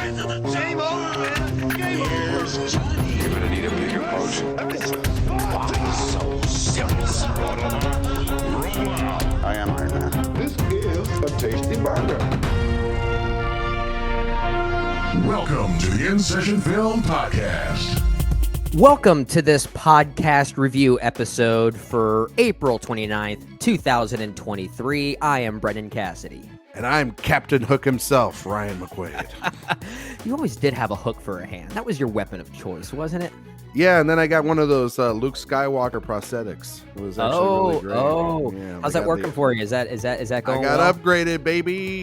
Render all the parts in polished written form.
Game over, man. Game over. Johnny. You're gonna need a bigger boat. So serious. Roll out. I am Iron Man. This is a tasty burger. Welcome to the In Session Film Podcast. Welcome to this podcast review episode for April 29th, 2023. I am Brendan Cassidy. And I'm Captain Hook himself, Ryan McQuaid. You always did have a hook for a hand. That was your weapon of choice, wasn't it? Yeah, and then I got one of those Luke Skywalker prosthetics. It was actually really great. Yeah, how's that working for you? Is that going I got well? upgraded, baby.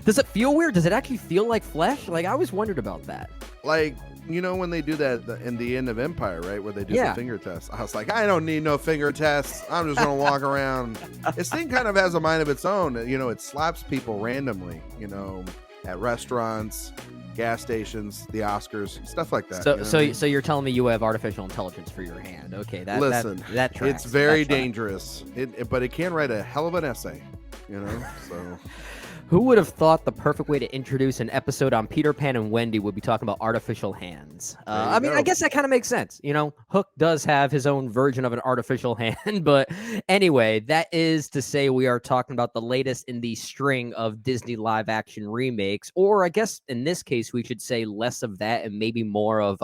Does it feel weird? Does it actually feel like flesh? Like, I always wondered about that. Like, you know when they do that in the end of Empire, right? Where they do the finger test. I was like, I don't need no finger tests. I'm just going to walk around. This thing kind of has a mind of its own. You know, it slaps people randomly, you know, at restaurants, gas stations, the Oscars, stuff like that. So you're telling me you have artificial intelligence for your hand? Okay, that tracks. It's very dangerous. But it can write a hell of an essay, you know. So. Who would have thought the perfect way to introduce an episode on Peter Pan and Wendy would be talking about artificial hands? I mean, I guess that kind of makes sense. You know, Hook does have his own version of an artificial hand. But anyway, that is to say we are talking about the latest in the string of Disney live action remakes. Or I guess in this case, we should say less of that and maybe more of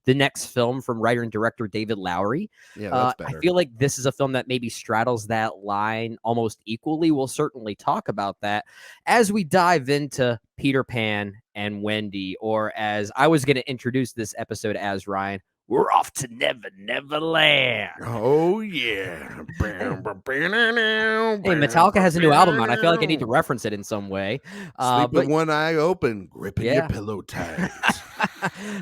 the next film from writer and director David Lowery. Yeah, that's better. I feel like this is a film that maybe straddles that line almost equally. We'll certainly talk about that as we dive into Peter Pan and Wendy, or as I was going to introduce this episode as, Ryan, we're off to Neverland. Oh, yeah. Hey, Metallica has a new album out. I feel like I need to reference it in some way. Sleep with one eye open, gripping your pillow tight.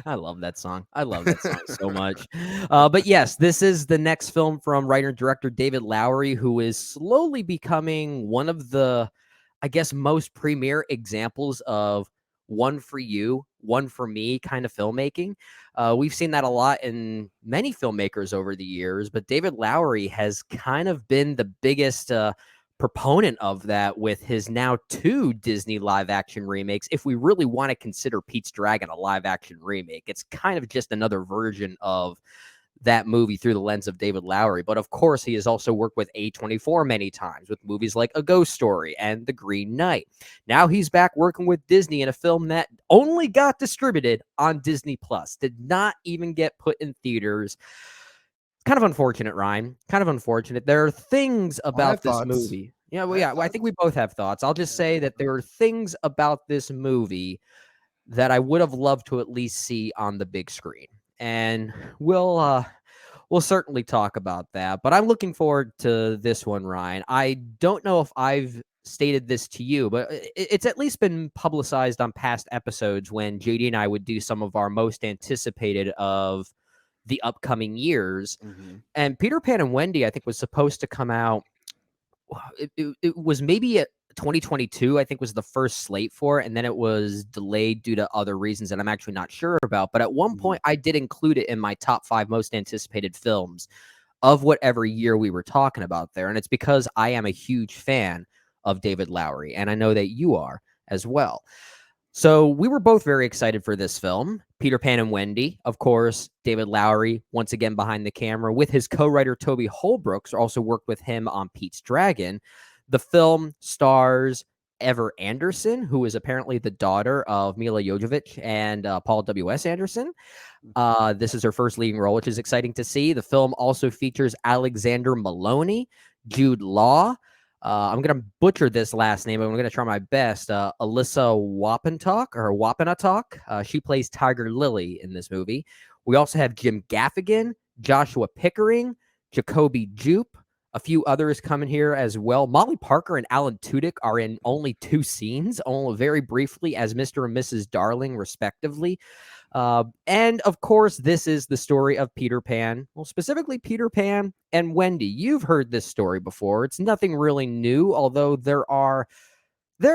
I love that song. I love that song so much. But yes, this is the next film from writer and director David Lowery, who is slowly becoming one of the, I guess, most premier examples of one for you, one for me kind of filmmaking. We've seen that a lot in many filmmakers over the years, but David Lowery has kind of been the biggest proponent of that with his now 2 Disney live action remakes. If we really want to consider Pete's Dragon a live action remake, it's kind of just another version of that movie through the lens of David Lowery. But of course, he has also worked with A24 many times with movies like A Ghost Story and The Green Knight. Now he's back working with Disney in a film that only got distributed on Disney Plus, did not even get put in theaters. Kind of unfortunate, Ryan. Kind of unfortunate. There are things about this movie. I think we both have thoughts. I'll just say that there are things about this movie that I would have loved to at least see on the big screen. And we'll certainly talk about that. But I'm looking forward to this one, Ryan. I don't know if I've stated this to you, but it's at least been publicized on past episodes when JD and I would do some of our most anticipated of the upcoming years. Mm-hmm. And Peter Pan and Wendy, I think, was supposed to come out. It was maybe at 2022, I think, was the first slate for it, and then it was delayed due to other reasons that I'm actually not sure about. But at one point, I did include it in my top 5 most anticipated films of whatever year we were talking about there. And it's because I am a huge fan of David Lowery, and I know that you are as well. So we were both very excited for this film, Peter Pan and Wendy. Of course, David Lowery, once again behind the camera, with his co-writer Toby Holbrook, also worked with him on Pete's Dragon. The film stars Ever Anderson, who is apparently the daughter of Mila Jovovich and Paul W.S. Anderson. This is her first leading role, which is exciting to see. The film also features Alexander Maloney, Jude Law. I'm going to butcher this last name, but I'm going to try my best. Alyssa Wapenatok. She plays Tiger Lily in this movie. We also have Jim Gaffigan, Joshua Pickering, Jacoby Jupe, a few others coming here as well. Molly Parker and Alan Tudyk are in only 2 scenes, only very briefly as Mr. and Mrs. Darling, respectively. And of course, this is the story of Peter Pan. Well, specifically Peter Pan and Wendy. You've heard this story before. It's nothing really new, although there are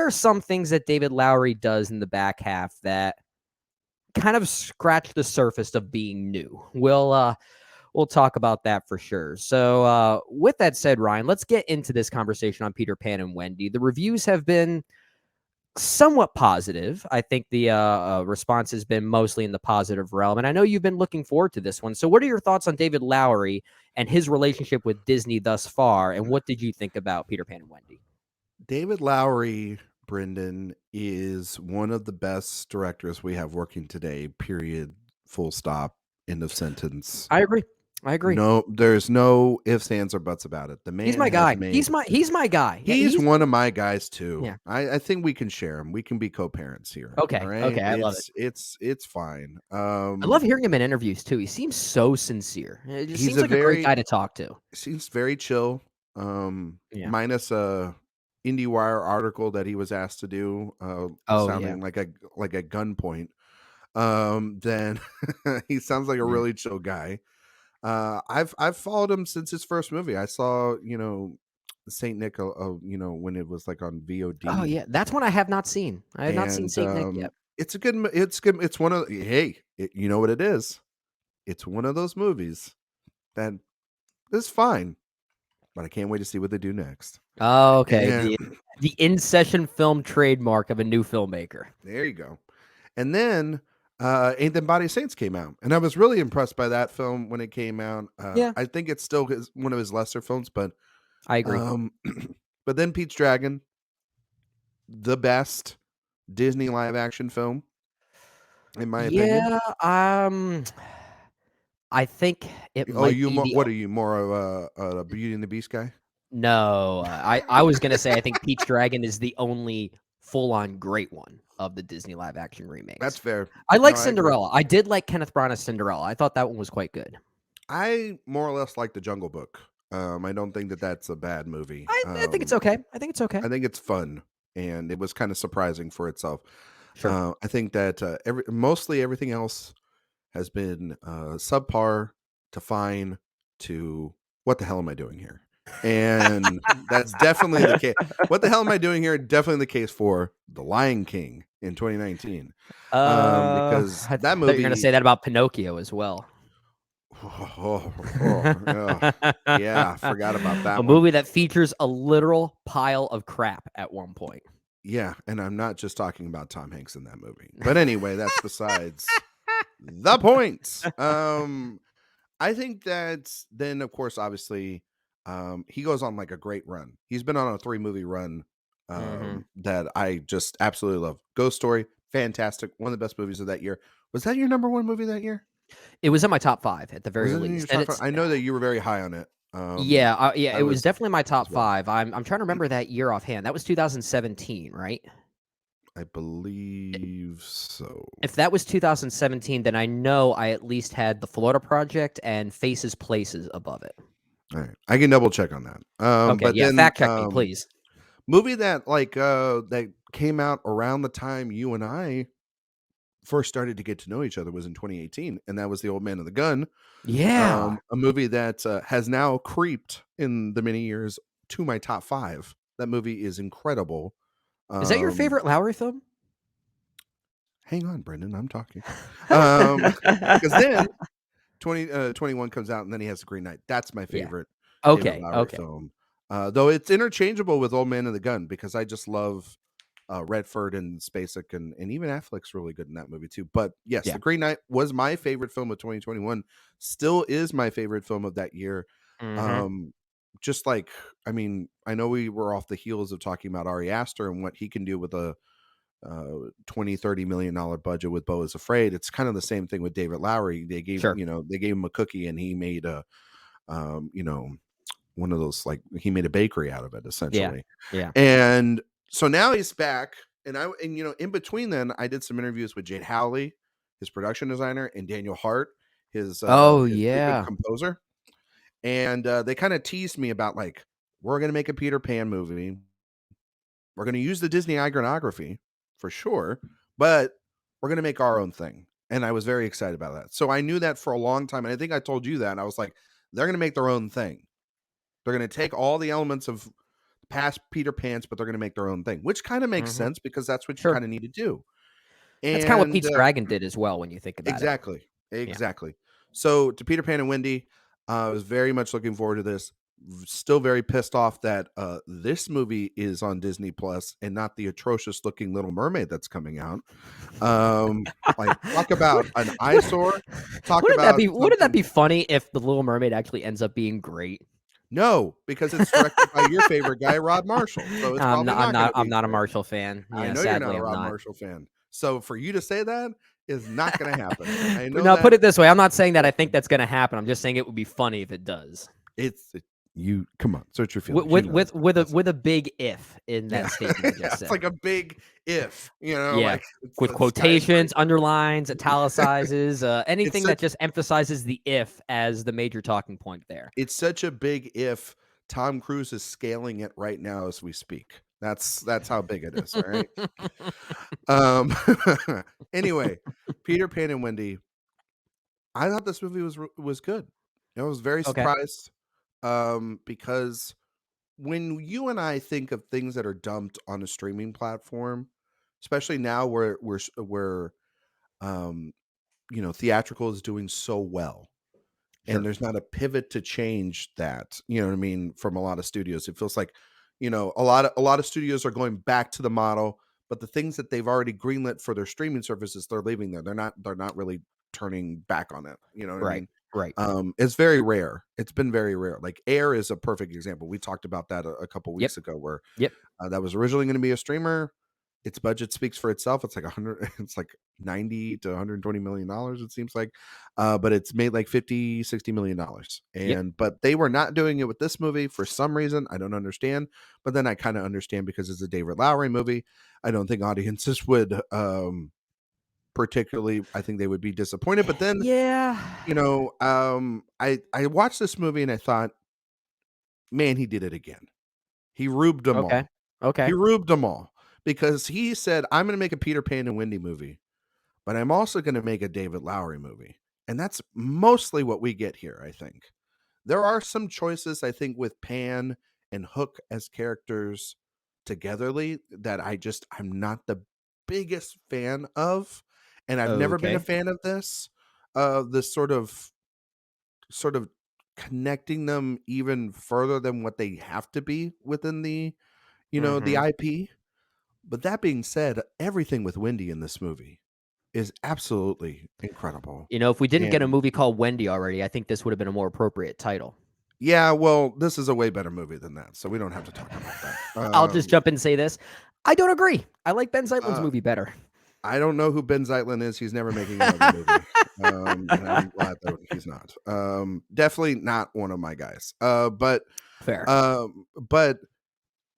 some things that David Lowery does in the back half that kind of scratch the surface of being new. We'll talk about that for sure. So with that said, Ryan, let's get into this conversation on Peter Pan and Wendy. The reviews have been somewhat positive. I think the response has been mostly in the positive realm. And I know you've been looking forward to this one. So what are your thoughts on David Lowery and his relationship with Disney thus far? And what did you think about Peter Pan and Wendy? David Lowery, Brendan, is one of the best directors we have working today, period, full stop, end of sentence. I agree. No, there's no ifs, ands, or buts about it. The man He's my has guy. made. He's my guy. Yeah, He's one of my guys too. Yeah. I think we can share him. We can be co-parents here. Okay. All right. Okay. I love it. It's fine. I love hearing him in interviews too. He seems so sincere. It just He's seems like a great guy to talk to. Seems very chill. Minus a IndieWire article that he was asked to do, sounding like a gunpoint. Then he sounds like a really chill guy. I've followed him since his first movie. I saw, Saint Nick, when it was like on VOD. Oh yeah, that's one I have not seen. I have not seen Saint Nick yet. It's a good. It's good. It's one of. You know what it is? It's one of those movies that is fine, but I can't wait to see what they do next. Oh, okay. The in-session film trademark of a new filmmaker. There you go. And then Ain't Them Body Saints came out, and I was really impressed by that film when it came out. I think it's still one of his lesser films, but I agree. But then Pete's Dragon, the best Disney live-action film, in my opinion. Yeah, I think it. What are you, more of a Beauty and the Beast guy? No, I was gonna say I think Pete's Dragon is the only full-on great one of the Disney live-action remakes. That's fair. I like Cinderella. I did like Kenneth Branagh's Cinderella. I thought that one was quite good. I more or less like The Jungle Book. I don't think that that's a bad movie. I think it's okay. I think I think it's fun, and it was kind of surprising for itself. Sure. I think that mostly everything else has been subpar to fine to what the hell am I doing here? And that's definitely the case. What the hell am I doing here? Definitely the case for The Lion King in 2019. Because that movie. You're going to say that about Pinocchio as well. Yeah, I forgot about that. A movie that features a literal pile of crap at one point. Yeah, and I'm not just talking about Tom Hanks in that movie. But anyway, that's besides the point. I think that then, of course, obviously, he goes on like a great run. He's been on a 3-movie run that I just absolutely love. Ghost Story, fantastic. One of the best movies of that year. Was that your number 1 movie that year? It was in my top 5 at the very least. I know that you were very high on it. It was definitely my top 5. I'm trying to remember that year offhand. That was 2017, right? I believe so. If that was 2017, then I know I at least had The Florida Project and Faces Places above it. All right, I can double check on that. Okay, but then, fact check me, please. Movie that that came out around the time you and I first started to get to know each other was in 2018, and that was The Old Man and the Gun. Yeah, a movie that has now creeped in the many years to my top 5. That movie is incredible. Is that your favorite Lowery film? Hang on, Brendan, I'm talking. Because then 2021 comes out, and then he has The Green Knight. That's my favorite. Okay. Film. Though it's interchangeable with Old Man and the Gun, because I just love Redford and Spacek, and even Affleck's really good in that movie too. But yes, The Green Knight was my favorite film of 2021. Still is my favorite film of that year. Just like, I mean, I know we were off the heels of talking about Ari Aster and what he can do with a $20-30 million budget with Beau is Afraid. It's kind of the same thing with David Lowery. They gave they gave him a cookie, and he made a one of those, like, he made a bakery out of it, essentially. Yeah. And so now he's back, and in between then I did some interviews with Jade Howley, his production designer, and Daniel Hart, his composer. And they kind of teased me about, like, we're going to make a Peter Pan movie. We're going to use the Disney iconography for sure, but we're going to make our own thing. And I was very excited about that. So I knew that for a long time. And I think I told you that. And I was like, they're going to make their own thing. They're going to take all the elements of past Peter Pans, but they're going to make their own thing, which kind of makes sense, because that's what you kind of need to do. And that's kind of what Pete's Dragon did as well, when you think about it. Exactly. So to Peter Pan and Wendy, I was very much looking forward to this. still very pissed off that this movie is on Disney Plus and not the atrocious looking Little Mermaid that's coming out. Like, talk about an eyesore. Talk Wouldn't that about be? Wouldn't that something. be funny if the Little Mermaid actually ends up being great? No, because it's directed by your favorite guy, Rod Marshall. So it's probably not going to be I'm not a great. Marshall fan. I Yeah, know you're not sadly, a I'm Rod not. Marshall fan. So for you to say that is not going to happen. I know Now, that. put it this way: I'm not saying that I think that's going to happen. I'm just saying it would be funny if it does. You come on, search your feelings. With a big if in that statement I just said. It's like a big if, Yeah, like with the quotations, skyscraper. underlines, italicizes, anything that such- just emphasizes the if as the major talking point there. It's such a big if. Tom Cruise is scaling it right now as we speak. That's how big it is. All right. Anyway, Peter Pan and Wendy. I thought this movie was good. I was very Okay. surprised because when you and I think of things that are dumped on a streaming platform, especially now where theatrical is doing so well, Sure. and there's not a pivot to change that, you know what I mean, from a lot of studios. It feels like, a lot of studios are going back to the model, but the things that they've already greenlit for their streaming services, they're leaving there. They're not really turning back on it. You know what I mean? Right. It's very rare. It's been very rare. Like Air is a perfect example. We talked about that a couple weeks ago, where that was originally going to be a streamer. Its budget speaks for itself. It's like 100. It's like 90 to 120 million dollars. It seems like, but it's made like 50-60 million dollars. But they were not doing it with this movie for some reason. I don't understand. But then I kind of understand, because it's a David Lowery movie. I don't think audiences would particularly. I think they would be disappointed. But then, I watched this movie and I thought, man, he did it again. He rubed them all. Okay. He rubed them all, because he said, I'm going to make a Peter Pan and Wendy movie, but I'm also going to make a David Lowery movie. And that's mostly what we get here, I think. There are some choices, I think, with Pan and Hook as characters togetherly that I'm not the biggest fan of. And I've never been a fan of this sort of connecting them even further than what they have to be within the, the IP. But that being said, everything with Wendy in this movie is absolutely incredible. If we didn't get a movie called Wendy already, I think this would have been a more appropriate title. Yeah, well, this is a way better movie than that, so we don't have to talk about that. I'll just jump in and say this. I don't agree. I like Ben Zeitlin's movie better. I don't know who Ben Zeitlin is. He's never making another movie. And I'm glad that he's not. Definitely not one of my guys. But fair. But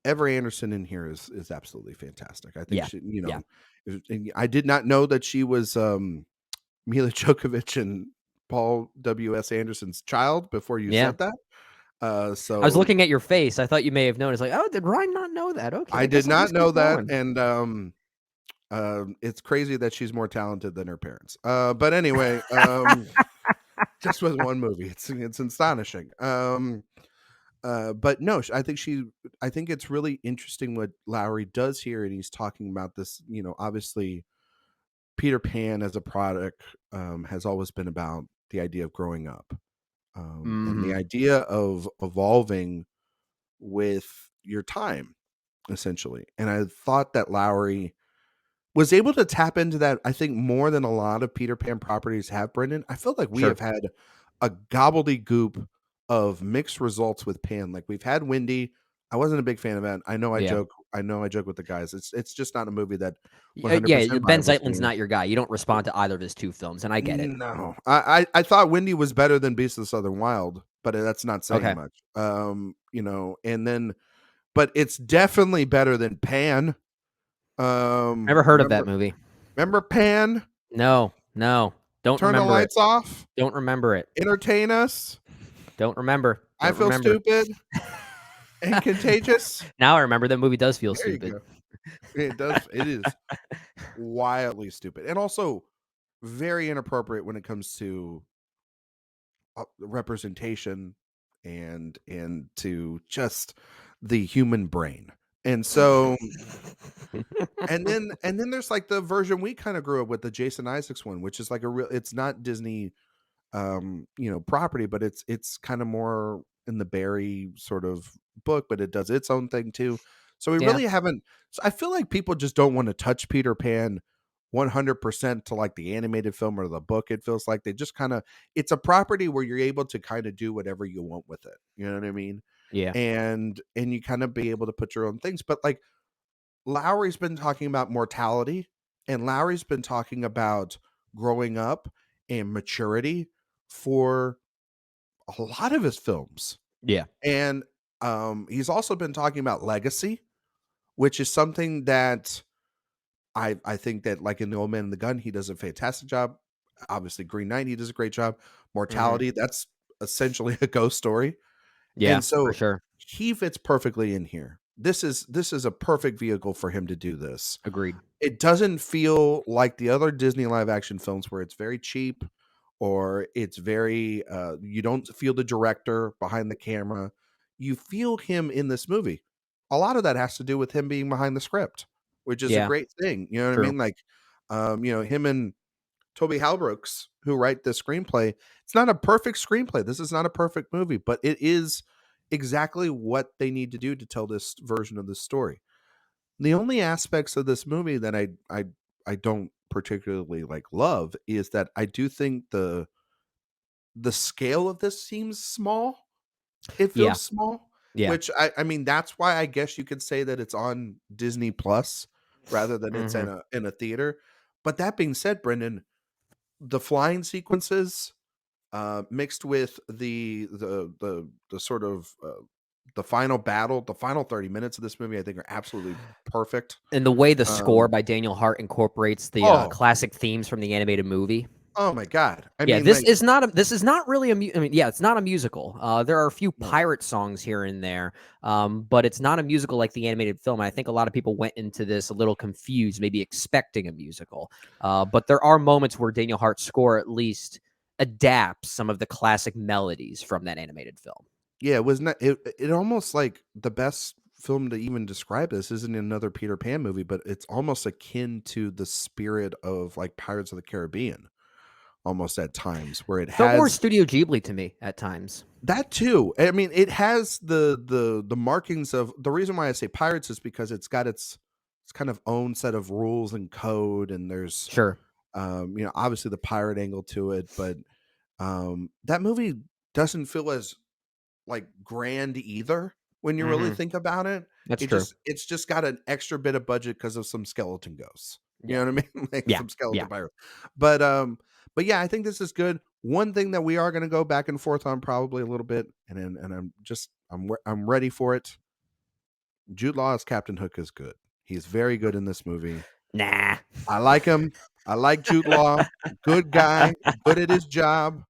Ever Anderson in here is absolutely fantastic. I think I did not know that she was Mila Djokovic and Paul W.S. Anderson's child before you said that. So I was looking at your face. I thought you may have known. It's like, oh, did Ryan not know that? Okay, I did not know that, and it's crazy that she's more talented than her parents. But anyway, just with one movie, it's astonishing. But no, I think it's really interesting what Lowery does here, and he's talking about this. Obviously, Peter Pan as a product has always been about the idea of growing up, and the idea of evolving with your time, essentially. And I thought that Lowery was able to tap into that, I think, more than a lot of Peter Pan properties have, Brendan. I feel like we have had a gobbledygook of mixed results with Pan. Like, we've had Wendy. I wasn't a big fan of that. I know I joke with the guys. It's just not a movie that 100% Ben Zeitlin's not your guy. You don't respond to either of his two films, and I get it. No. I thought Wendy was better than Beast of the Southern Wild, but that's not saying much. And then, but it's definitely better than Pan. Never heard of that movie. Remember Pan? No. Don't turn remember the lights off. Don't remember it. Entertain us. Don't remember. I feel stupid and contagious. Now I remember that movie does feel stupid. It does. It is wildly stupid, and also very inappropriate when it comes to representation and to just the human brain. And so, and then there's like the version we kind of grew up with, the Jason Isaacs one, which is like it's not Disney, property, but it's kind of more Barry sort of book, but it does its own thing too. So we Yeah. really haven't. So I feel like people just don't want to touch Peter Pan 100% to like the animated film or the book. It feels like they just kind of, it's a property where you're able to kind of do whatever you want with it. You know what I mean? Yeah. And you kind of be able to put your own things. But like Lowry's been talking about mortality, and Lowry's been talking about growing up and maturity for a lot of his films. Yeah. And he's also been talking about legacy, which is something that I think that like in The Old Man and the Gun, he does a fantastic job. Obviously, Green Knight, he does a great job. Hmm. Mortality, that's essentially a ghost story. Yeah, And for so sure. he fits perfectly in here. This is a perfect vehicle for him to do this. Agreed. It doesn't feel like the other Disney live action films where it's very cheap or it's very you don't feel the director behind the camera. You feel him in this movie. A lot of that has to do with him being behind the script, which is a Yeah, great thing. You know what I true. mean? Like him and Toby Halbrooks who write the screenplay. It's not a perfect screenplay. This is not a perfect movie, but it is exactly what they need to do to tell this version of the story. The only aspects of this movie that I don't particularly like love is that I do think the scale of this seems small. It Yeah. feels small, Yeah. which I mean that's why I guess you could say that it's on Disney Plus rather than it's Hmm. in a theater. But that being said, Brendan, the flying sequences mixed with the sort of the final battle, the final 30 minutes of this movie, I think are absolutely perfect. And the way the score Um, by Daniel Hart incorporates the oh, classic themes from the animated movie. oh my God. I Yeah, mean, like, this is not really I mean, yeah, it's not a musical. There are a few no. pirate songs here and there, but it's not a musical like the animated film. And I think a lot of people went into this a little confused, maybe expecting a musical. But there are moments where Daniel Hart's score at least adapts some of the classic melodies from that animated film. Yeah, it was not it almost like the best film to even describe this isn't another Peter Pan movie, but it's almost akin to the spirit of like Pirates of the Caribbean, almost at times, where it Felt more has Studio Ghibli to me at times. that too. I mean, it has the markings of the reason why I say pirates is because it's got its kind of own set of rules and code, and there's Sure. obviously the pirate angle to it, but that movie doesn't feel as like grand either when you really Hmm. think about it. That's true. It's just got an extra bit of budget because of some skeleton ghosts. You Yeah. know what I mean? Like Yeah. some skeleton Yeah. pirates. But yeah, I think this is good. One thing that we are going to go back and forth on probably a little bit, and I'm ready for it. Jude Law as Captain Hook is good. He's very good in this movie. Nah. I like him. I like Jude Law. Good guy, good at his job.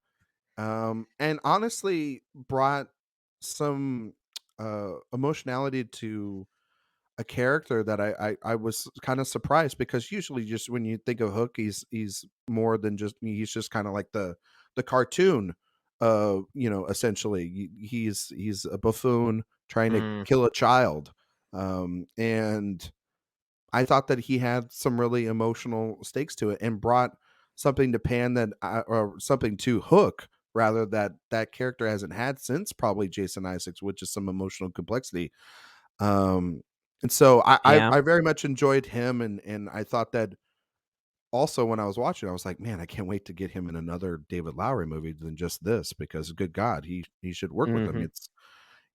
And honestly brought some emotionality to a character that I was kind of surprised because usually just when you think of Hook, he's more than just he's just kind of like the cartoon, essentially he's a buffoon trying to Mm, kill a child, and I thought that he had some really emotional stakes to it and brought something to Pan or something to Hook rather that character hasn't had since probably Jason Isaacs, which is some emotional complexity. Um, and so yeah. I very much enjoyed him, and I thought that also when I was watching, I was like, man, I can't wait to get him in another David Lowery movie than just this because good God, he should work with him. Hmm.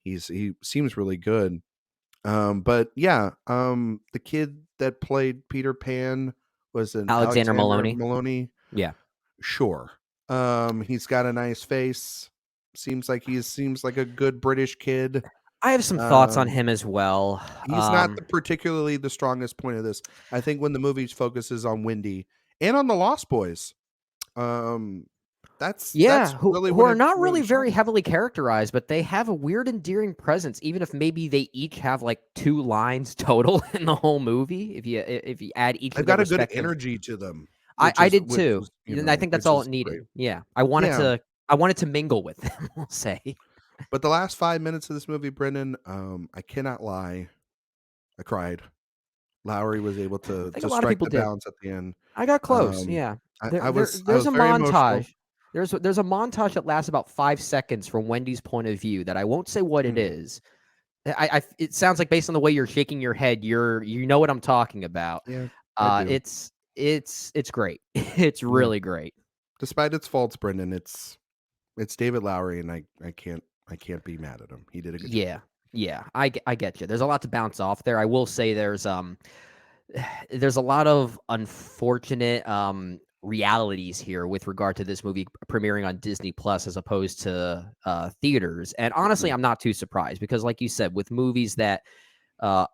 He seems really good. But yeah, the kid that played Peter Pan was an Alexander Alexander Maloney. Maloney. Yeah. Sure. He's got a nice face. Seems like a good British kid. I have some thoughts on Um, him as well. he's not particularly the strongest point of this. I think when the movie focuses on Wendy and on the Lost Boys, um, that's Yeah, really who when are it not when really it very shines. heavily characterized, but they have a weird endearing presence, even if maybe they each have like 2 lines total in the whole movie, if you add each They've of their got a good respective. energy to them, I did too, and I think that's which all it is great. needed. Yeah. Yeah. I wanted to mingle with them, we'll say. But the last 5 minutes of this movie, Brendan, I cannot lie, I cried. Lowry was able I think a to lot of strike people the did. balance at the end. I got close, Um, yeah. I There was there's a very emotional. montage. There's a montage that lasts about 5 seconds from Wendy's point of view that I won't say what it is. It sounds like based on the way you're shaking your head, you know what I'm talking about. Yeah, I do. It's great. It's Yeah. really great. Despite its faults, Brendan, it's David Lowery, and I can't be mad at him. He did a good job. Yeah, I get you. There's a lot to bounce off there. I will say there's a lot of unfortunate realities here with regard to this movie premiering on Disney Plus as opposed to theaters. And honestly, I'm not too surprised because, like you said, with movies that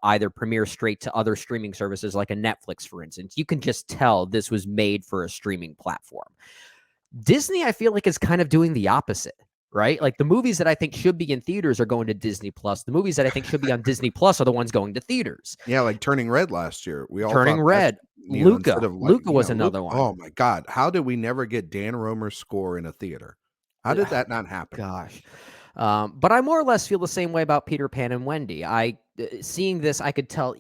either premiere straight to other streaming services like a Netflix, for instance, you can just tell this was made for a streaming platform. Disney, I feel like, is kind of doing the opposite, right? Like the movies that I think should be in theaters are going to Disney Plus. The movies that I think should be on Disney Plus are the ones going to theaters. Yeah, like Turning Red last year. We all Turning thought Red. Luca. Luca was another one. Oh my God. How did we never get Dan Romer's score in a theater? How did that not happen? Gosh. But I more or less feel the same way about Peter Pan and Wendy. Seeing this, I could tell,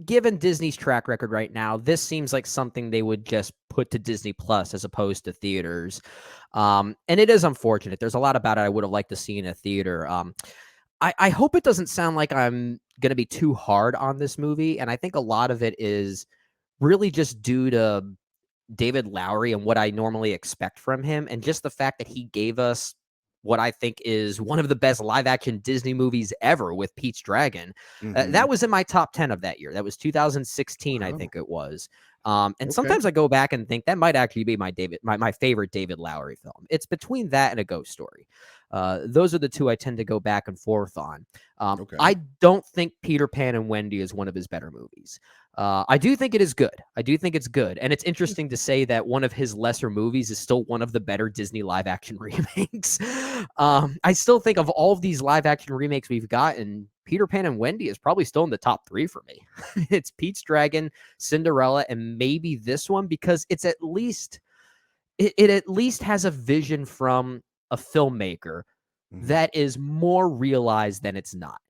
given Disney's track record right now, this seems like something they would just put to Disney Plus as opposed to theaters. And it is unfortunate. There's a lot about it I would have liked to see in a theater. I hope it doesn't sound like I'm going to be too hard on this movie. And I think a lot of it is really just due to David Lowery and what I normally expect from him. And just the fact that he gave us what I think is one of the best live action Disney movies ever with Pete's Dragon. That was in my top 10 of that year. That was 2016, I think it was. And sometimes I go back and think that might actually be my favorite David Lowery film. It's between that and A Ghost Story. Those are the two I tend to go back and forth on. I don't think Peter Pan and Wendy is one of his better movies. I do think it is good. I do think it's good. And it's interesting to say that one of his lesser movies is still one of the better Disney live action remakes. I still think of all of these live action remakes we've gotten, Peter Pan and Wendy is probably still in the top 3 for me. It's Pete's Dragon, Cinderella, and maybe this one because it's at least it at least has a vision from a filmmaker that is more realized than it's not.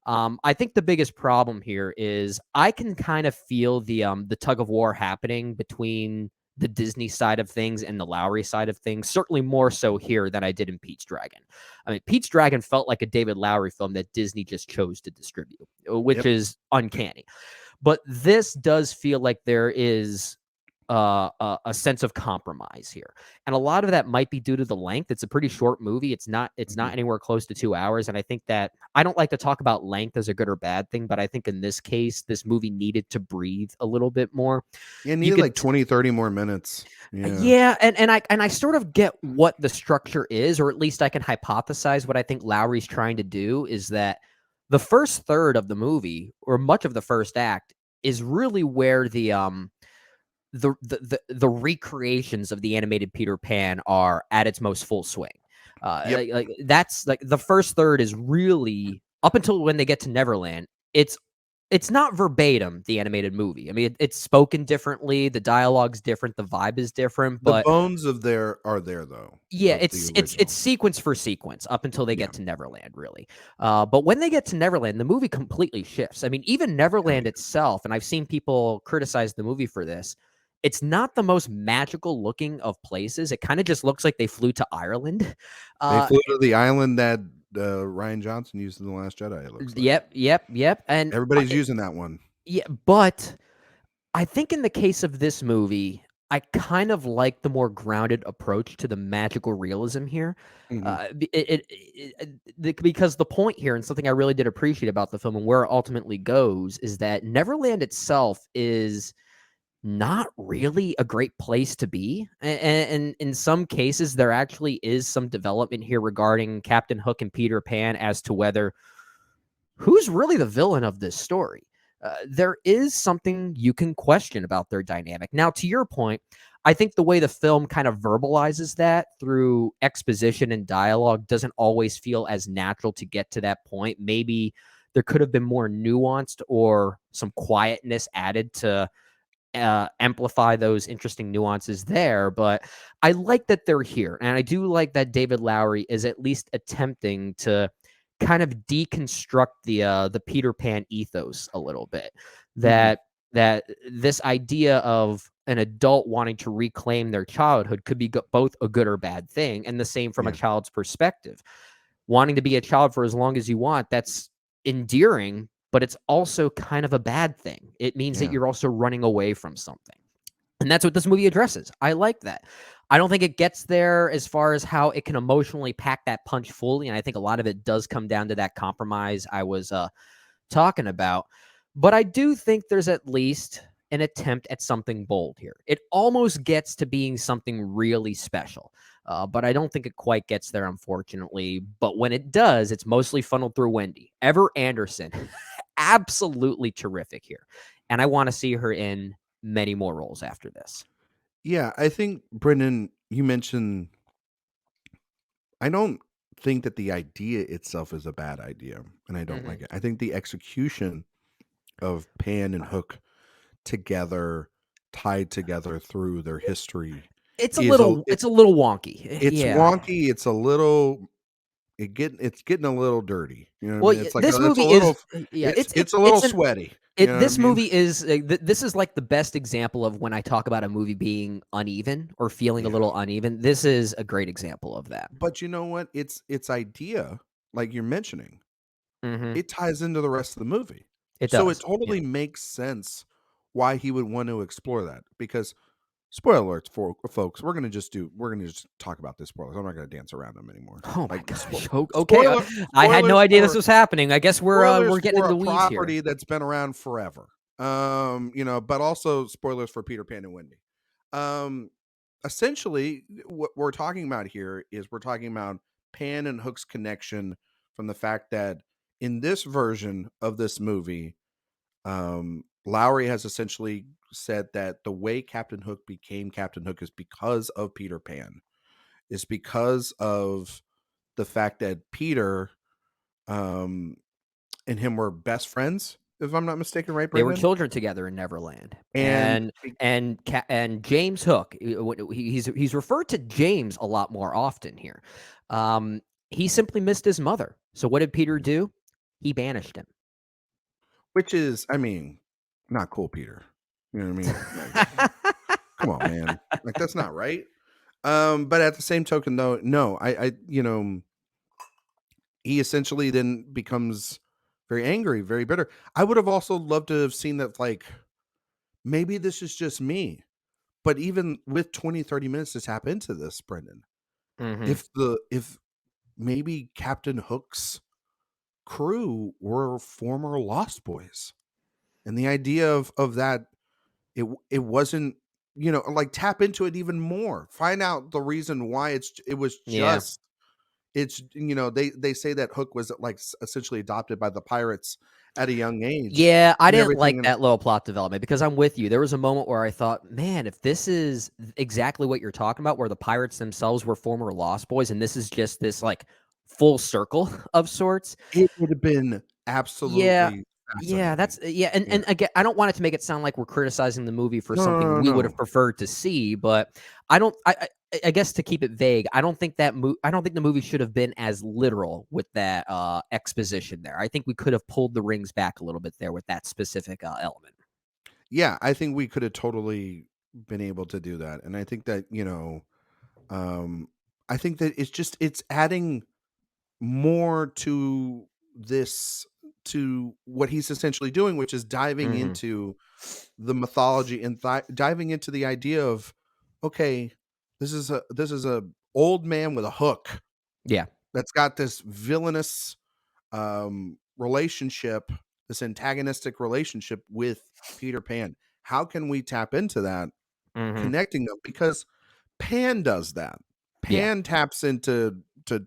I think the biggest problem here is I can kind of feel the tug of war happening between the Disney side of things and the Lowery side of things, certainly more so here than I did in Pete's Dragon. I mean, Pete's Dragon felt like a David Lowery film that Disney just chose to distribute, which is uncanny. But this does feel like there is a sense of compromise here. And a lot of that might be due to the length. It's a pretty short movie. It's not anywhere close to 2 hours. And I think that I don't like to talk about length as a good or bad thing, but I think in this case, this movie needed to breathe a little bit more. It needed like 20, 30 more minutes. Yeah. And I sort of get what the structure is, or at least I can hypothesize what I think Lowry's trying to do is that the first third of the movie, or much of the first act, is really where the recreations of the animated Peter Pan are at its most full swing. Like that's like the first third is really up until when they get to Neverland. It's not verbatim the animated movie. I mean, it's spoken differently. The dialogue's different. The vibe is different. But the bones are there though. Yeah, it's sequence for sequence up until they get to Neverland, really. But when they get to Neverland, the movie completely shifts. I mean, even Neverland itself, and I've seen people criticize the movie for this. It's not the most magical looking of places. It kind of just looks like they flew to Ireland. They flew to the island that Ryan Johnson used in The Last Jedi. It looks like. Yep. And everybody's using that one. Yeah, but I think in the case of this movie, I kind of like the more grounded approach to the magical realism here. Because the point here, and something I really did appreciate about the film and where it ultimately goes, is that Neverland itself is not really a great place to be. And in some cases, there actually is some development here regarding Captain Hook and Peter Pan as to whether who's really the villain of this story. There is something you can question about their dynamic. Now, to your point, I think the way the film kind of verbalizes that through exposition and dialogue doesn't always feel as natural to get to that point. Maybe there could have been more nuanced or some quietness added to amplify those interesting nuances there, but I like that they're here, and I do like that David Lowery is at least attempting to kind of deconstruct the Peter Pan ethos a little bit. That this idea of, an adult wanting to reclaim their childhood could be both a good or bad thing. And the same from a child's perspective. Wanting to be a child for as long as you want, that's endearing, but it's also kind of a bad thing. It means that you're also running away from something. And that's what this movie addresses. I like that. I don't think it gets there as far as how it can emotionally pack that punch fully. And I think a lot of it does come down to that compromise I was talking about. But I do think there's at least an attempt at something bold here. It almost gets to being something really special. But I don't think it quite gets there, unfortunately. But when it does, it's mostly funneled through Wendy. Ever Anderson, absolutely terrific here. And I want to see her in many more roles after this. Yeah, I think, Brendan, you mentioned, I don't think that the idea itself is a bad idea, and I don't like it. I think the execution of Pan and Hook together, tied together through their history, it's a little wonky. It's wonky. It's a little. It's getting a little dirty. You know what I mean? It's like this movie it's a little, it's a little sweaty. This movie is this is like the best example of when I talk about a movie being uneven or feeling a little uneven. This is a great example of that. But you know what? Its idea, like you're mentioning, it ties into the rest of the movie. It does. So it totally makes sense why he would want to explore that. Because spoiler alerts for folks, we're gonna just talk about this spoilers. I'm not gonna dance around them anymore. Oh my gosh! Okay, I had no idea this was happening. I guess we're getting into the weeds here. Property that's been around forever. But also spoilers for Peter Pan and Wendy. Essentially, what we're talking about here is we're talking about Pan and Hook's connection from the fact that in this version of this movie, Lowery has essentially said that the way Captain Hook became Captain Hook is because of Peter Pan. It's because of the fact that Peter and him were best friends, if I'm not mistaken, right, Brendan? They were children together in Neverland. And James Hook, he's referred to James a lot more often here. He simply missed his mother. So what did Peter do? He banished him. Which is, I mean, not cool, Peter. You know what I mean? Like, come on, man. Like, that's not right. But at the same token, though, no, I he essentially then becomes very angry, very bitter. I would have also loved to have seen that, like, maybe this is just me. But even with 20, 30 minutes to tap into this, Brendan, if maybe Captain Hook's crew were former Lost Boys. And the idea of that, it wasn't, like, tap into it even more. Find out the reason why it was just, it's, they say that Hook was like essentially adopted by the pirates at a young age. Yeah, I didn't like that little plot development because I'm with you. There was a moment where I thought, man, if this is exactly what you're talking about, where the pirates themselves were former Lost Boys, and this is just this like full circle of sorts, it would have been absolutely and again, I don't want it to make it sound like we're criticizing the movie for something we would have preferred to see, but I guess to keep it vague, I don't think the movie should have been as literal with that exposition there. I think we could have pulled the rings back a little bit there with that specific element. Yeah, I think we could have totally been able to do that, and I think that I think that it's adding more to this, to what he's essentially doing, which is diving into the mythology and diving into the idea of, okay, this is a old man with a hook, that's got this villainous relationship, this antagonistic relationship with Peter Pan. How can we tap into that, connecting them? Because Pan does that. Pan taps into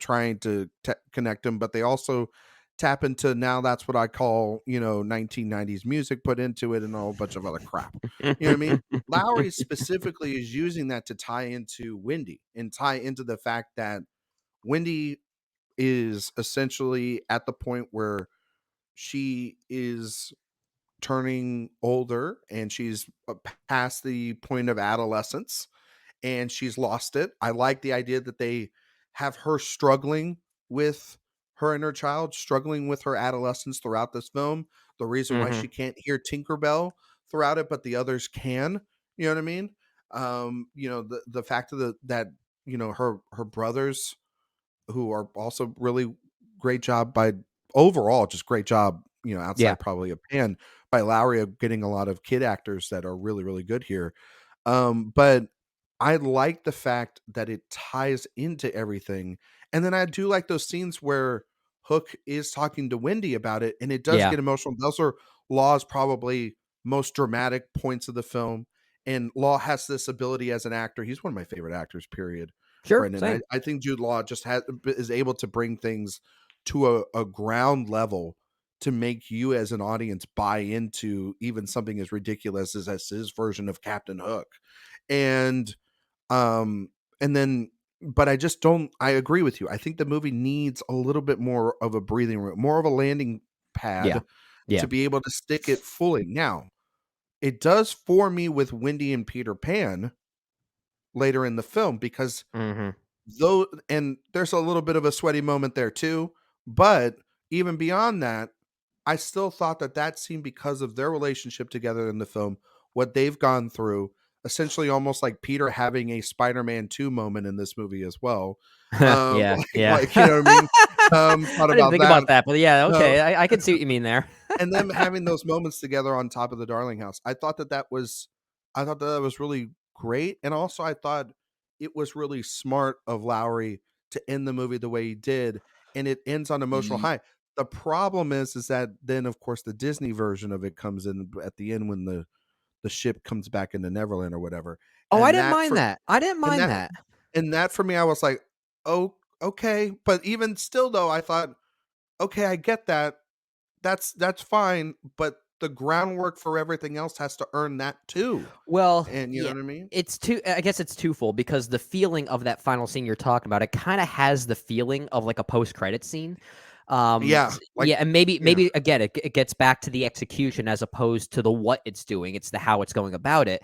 trying to connect them, but they also tap into, now that's what I call 1990s music put into it and a whole bunch of other crap. You know what I mean? Lowery specifically is using that to tie into Wendy and tie into the fact that Wendy is essentially at the point where she is turning older and she's past the point of adolescence and she's lost it. I like the idea that they have her struggling with her inner child, struggling with her adolescence throughout this film. The reason why she can't hear Tinkerbell throughout it, but the others can, You know what I mean? The fact of that, her brothers who are also really great job by overall, just great job, Yeah. outside probably of Pan by Lowry of getting a lot of kid actors that are really, really good here. But I like the fact that it ties into everything. And then I do like those scenes where Hook is talking to Wendy about it and it does Yeah. get emotional. Those are Law's probably most dramatic points of the film. And Law has this ability as an actor. He's one of my favorite actors, period. Sure. Brendan. I, Same. I think Jude Law just is able to bring things to a ground level to make you as an audience buy into even something as ridiculous as his version of Captain Hook. And um and then but I just don't I agree with you. I think the movie needs a little bit more of a breathing room, more of a landing Yeah. pad Yeah. to be able to stick it fully. Now, it does for me with Wendy and Peter Pan later in the film because Hmm. though and there's a little bit of a sweaty moment there too, but even beyond that, I still thought that scene, because of their relationship together in the film, what they've gone through, essentially almost like Peter having a Spider-Man 2 moment in this movie as well. Yeah. Yeah. You know what I mean? Thought I didn't about think that. about that, but yeah. Uh, Okay. I can see what you mean there. and them having those moments together on top of the Darling House. I thought that was really great. And also I thought it was really smart of Lowry to end the movie the way he did. And it ends on an emotional high. The problem is that then of course the Disney version of it comes in at the end when the ship comes back into Neverland or whatever. Oh, I And didn't that mind for that. I didn't and mind that that. and that for me, I was like, oh, okay. But even still though, I thought, okay, I get that. That's fine, but the groundwork for everything else has to earn that too. Well, And you know yeah, what I mean? I guess it's twofold because the feeling of that final scene you're talking about, it kind of has the feeling of like a post-credit scene. Yeah, like Yeah, and yeah. maybe again, it gets back to the execution as opposed to the what it's doing. It's the how it's going about it.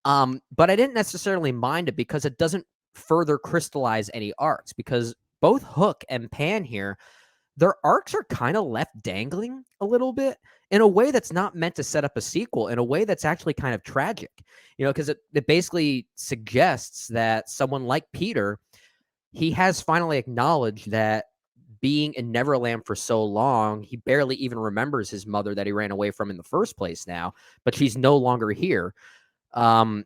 But I didn't necessarily mind it because it doesn't further crystallize any arcs because both Hook and Pan here, their arcs are kind of left dangling a little bit in a way that's not meant to set up a sequel, in a way that's actually kind of tragic, because it basically suggests that someone like Peter, he has finally acknowledged that being in Neverland for so long, he barely even remembers his mother that he ran away from in the first place now, but she's no longer here. Um,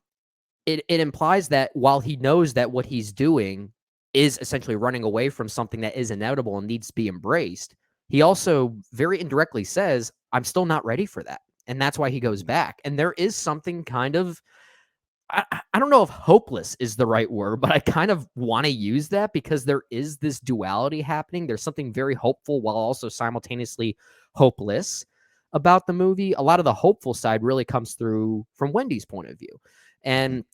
it implies that while he knows that what he's doing is essentially running away from something that is inevitable and needs to be embraced, he also very indirectly says, I'm still not ready for that. And that's why he goes back. And there is something kind of, I don't know if hopeless is the right word, but I kind of want to use that because there is this duality happening. There's something very hopeful while also simultaneously hopeless about the movie. A lot of the hopeful side really comes through from Wendy's point of view. And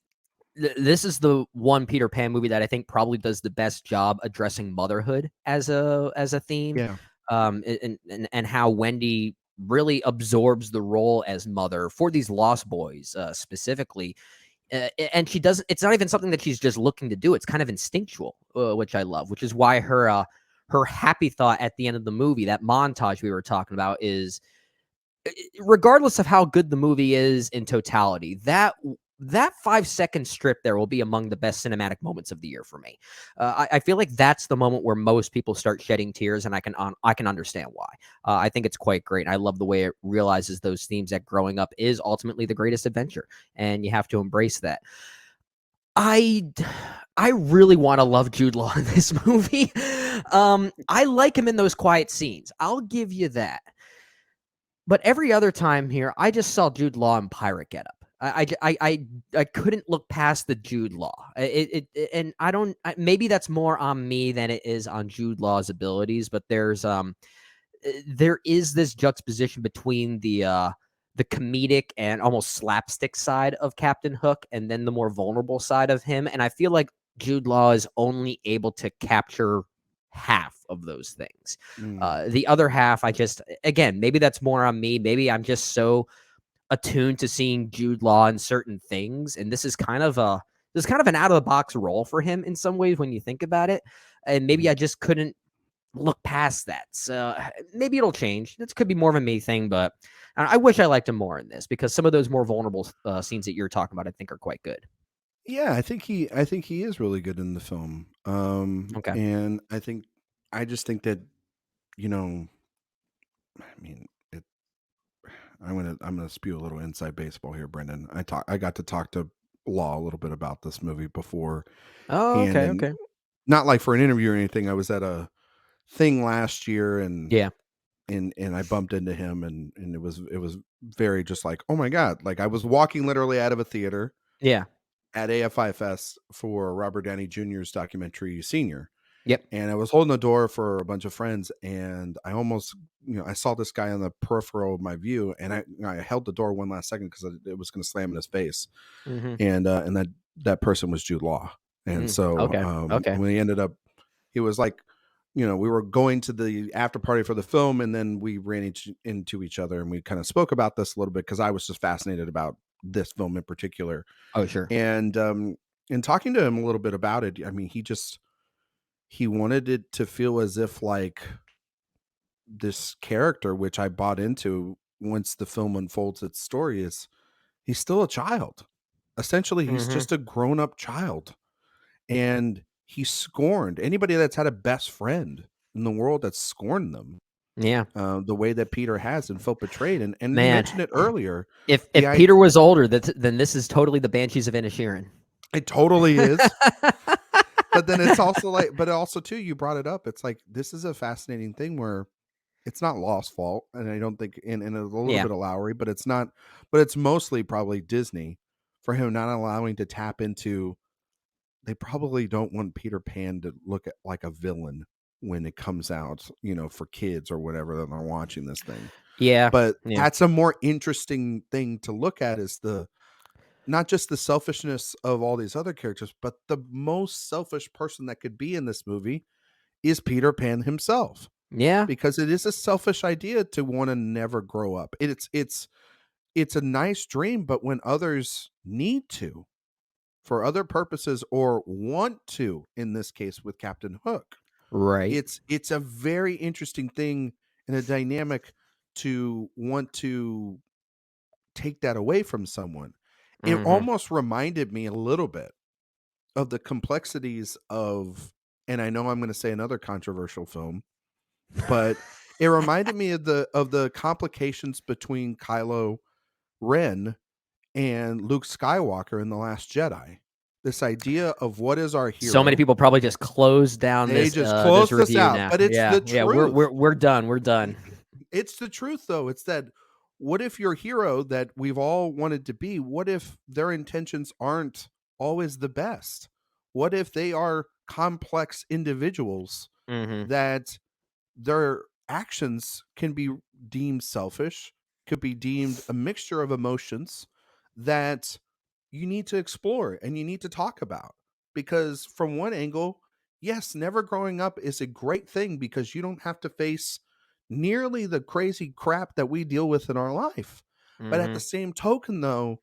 this is the one Peter Pan movie that I think probably does the best job addressing motherhood as a theme, Yeah. and how Wendy really absorbs the role as mother for these lost boys, specifically. And she doesn't. It's not even something that she's just looking to do. It's kind of instinctual, which I love. Which is why her happy thought at the end of the movie, that montage we were talking about, is regardless of how good the movie is in totality, that 5-second strip there will be among the best cinematic moments of the year for me. I feel like that's the moment where most people start shedding tears, and I can understand why. I think it's quite great. I love the way it realizes those themes that growing up is ultimately the greatest adventure, and you have to embrace that. I really want to love Jude Law in this movie. I like him in those quiet scenes. I'll give you that. But every other time here, I just saw Jude Law in pirate getup. I couldn't look past the Jude Law. And I don't. Maybe that's more on me than it is on Jude Law's abilities. But there is this juxtaposition between the comedic and almost slapstick side of Captain Hook, and then the more vulnerable side of him. And I feel like Jude Law is only able to capture half of those things. The other half, again, maybe that's more on me. Maybe I'm just so attuned to seeing Jude Law in certain things, and this is kind of an out of the box role for him in some ways when you think about it. And maybe I just couldn't look past that. So maybe it'll change. This could be more of a me thing, but And I wish I liked him more in this because some of those more vulnerable scenes that you're talking about, I think, are quite good. Yeah, I think he is really good in the film. Okay. And I just think that, I mean, I'm gonna spew a little inside baseball here, Brendan. I got to talk to Law a little bit about this movie beforehand, Oh, okay, and okay. not like for an interview or anything. I was at a thing last year, and Yeah. I bumped into him, and it was very just like, oh my god, like I was walking literally out of a theater Yeah. at AFI Fest for Robert Downey Jr.'s documentary Senior. Yep. And I was holding the door for a bunch of friends, and I almost, I saw this guy on the peripheral of my view, and I held the door one last second because it was going to slam in his face. Mm-hmm. And that person was Jude Law. And so Okay. when he ended up, he was like, we were going to the after party for the film, and then we ran into each other, and we kind of spoke about this a little bit because I was just fascinated about this film in particular. Oh, sure. And talking to him a little bit about it, I mean, he wanted it to feel as if like this character, which I bought into once the film unfolds its story, is he's still a child. Essentially, he's just a grown-up child. And he's scorned. Anybody that's had a best friend in the world that's scorned them. Yeah. The way that Peter has and felt betrayed. And you Man, mentioned it earlier. If Peter was older, then this is totally the Banshees of Inisherin. It totally is. But then it's also like, but also too, you brought it up. It's like, this is a fascinating thing where it's not Law's fault. And I don't think, and a little bit of Lowery, but it's not, but it's mostly probably Disney for him not allowing to tap into, they probably don't want Peter Pan to look at like a villain when it comes out, for kids or whatever that are watching this thing. Yeah. But that's a more interesting thing to look at, is not just the selfishness of all these other characters, but the most selfish person that could be in this movie is Peter Pan himself. Yeah. Because it is a selfish idea to want to never grow up. It's a nice dream, but when others need to, for other purposes, or want to, in this case with Captain Hook, right, it's a very interesting thing and a dynamic to want to take that away from someone. It almost reminded me a little bit of the complexities of, and I know I'm going to say another controversial film, but it reminded me of the complications between Kylo Ren and Luke Skywalker in The Last Jedi. This idea of what is our hero. So many people probably just closed down they this just closed this this out, now. but it's the truth. Yeah, we're done. We're done. It's the truth, though. It's that, what if your hero that we've all wanted to be, what if their intentions aren't always the best? What if they are complex individuals that their actions can be deemed selfish, could be deemed a mixture of emotions that you need to explore and you need to talk about? Because from one angle, yes, never growing up is a great thing because you don't have to face nearly the crazy crap that we deal with in our life. But at the same token, though,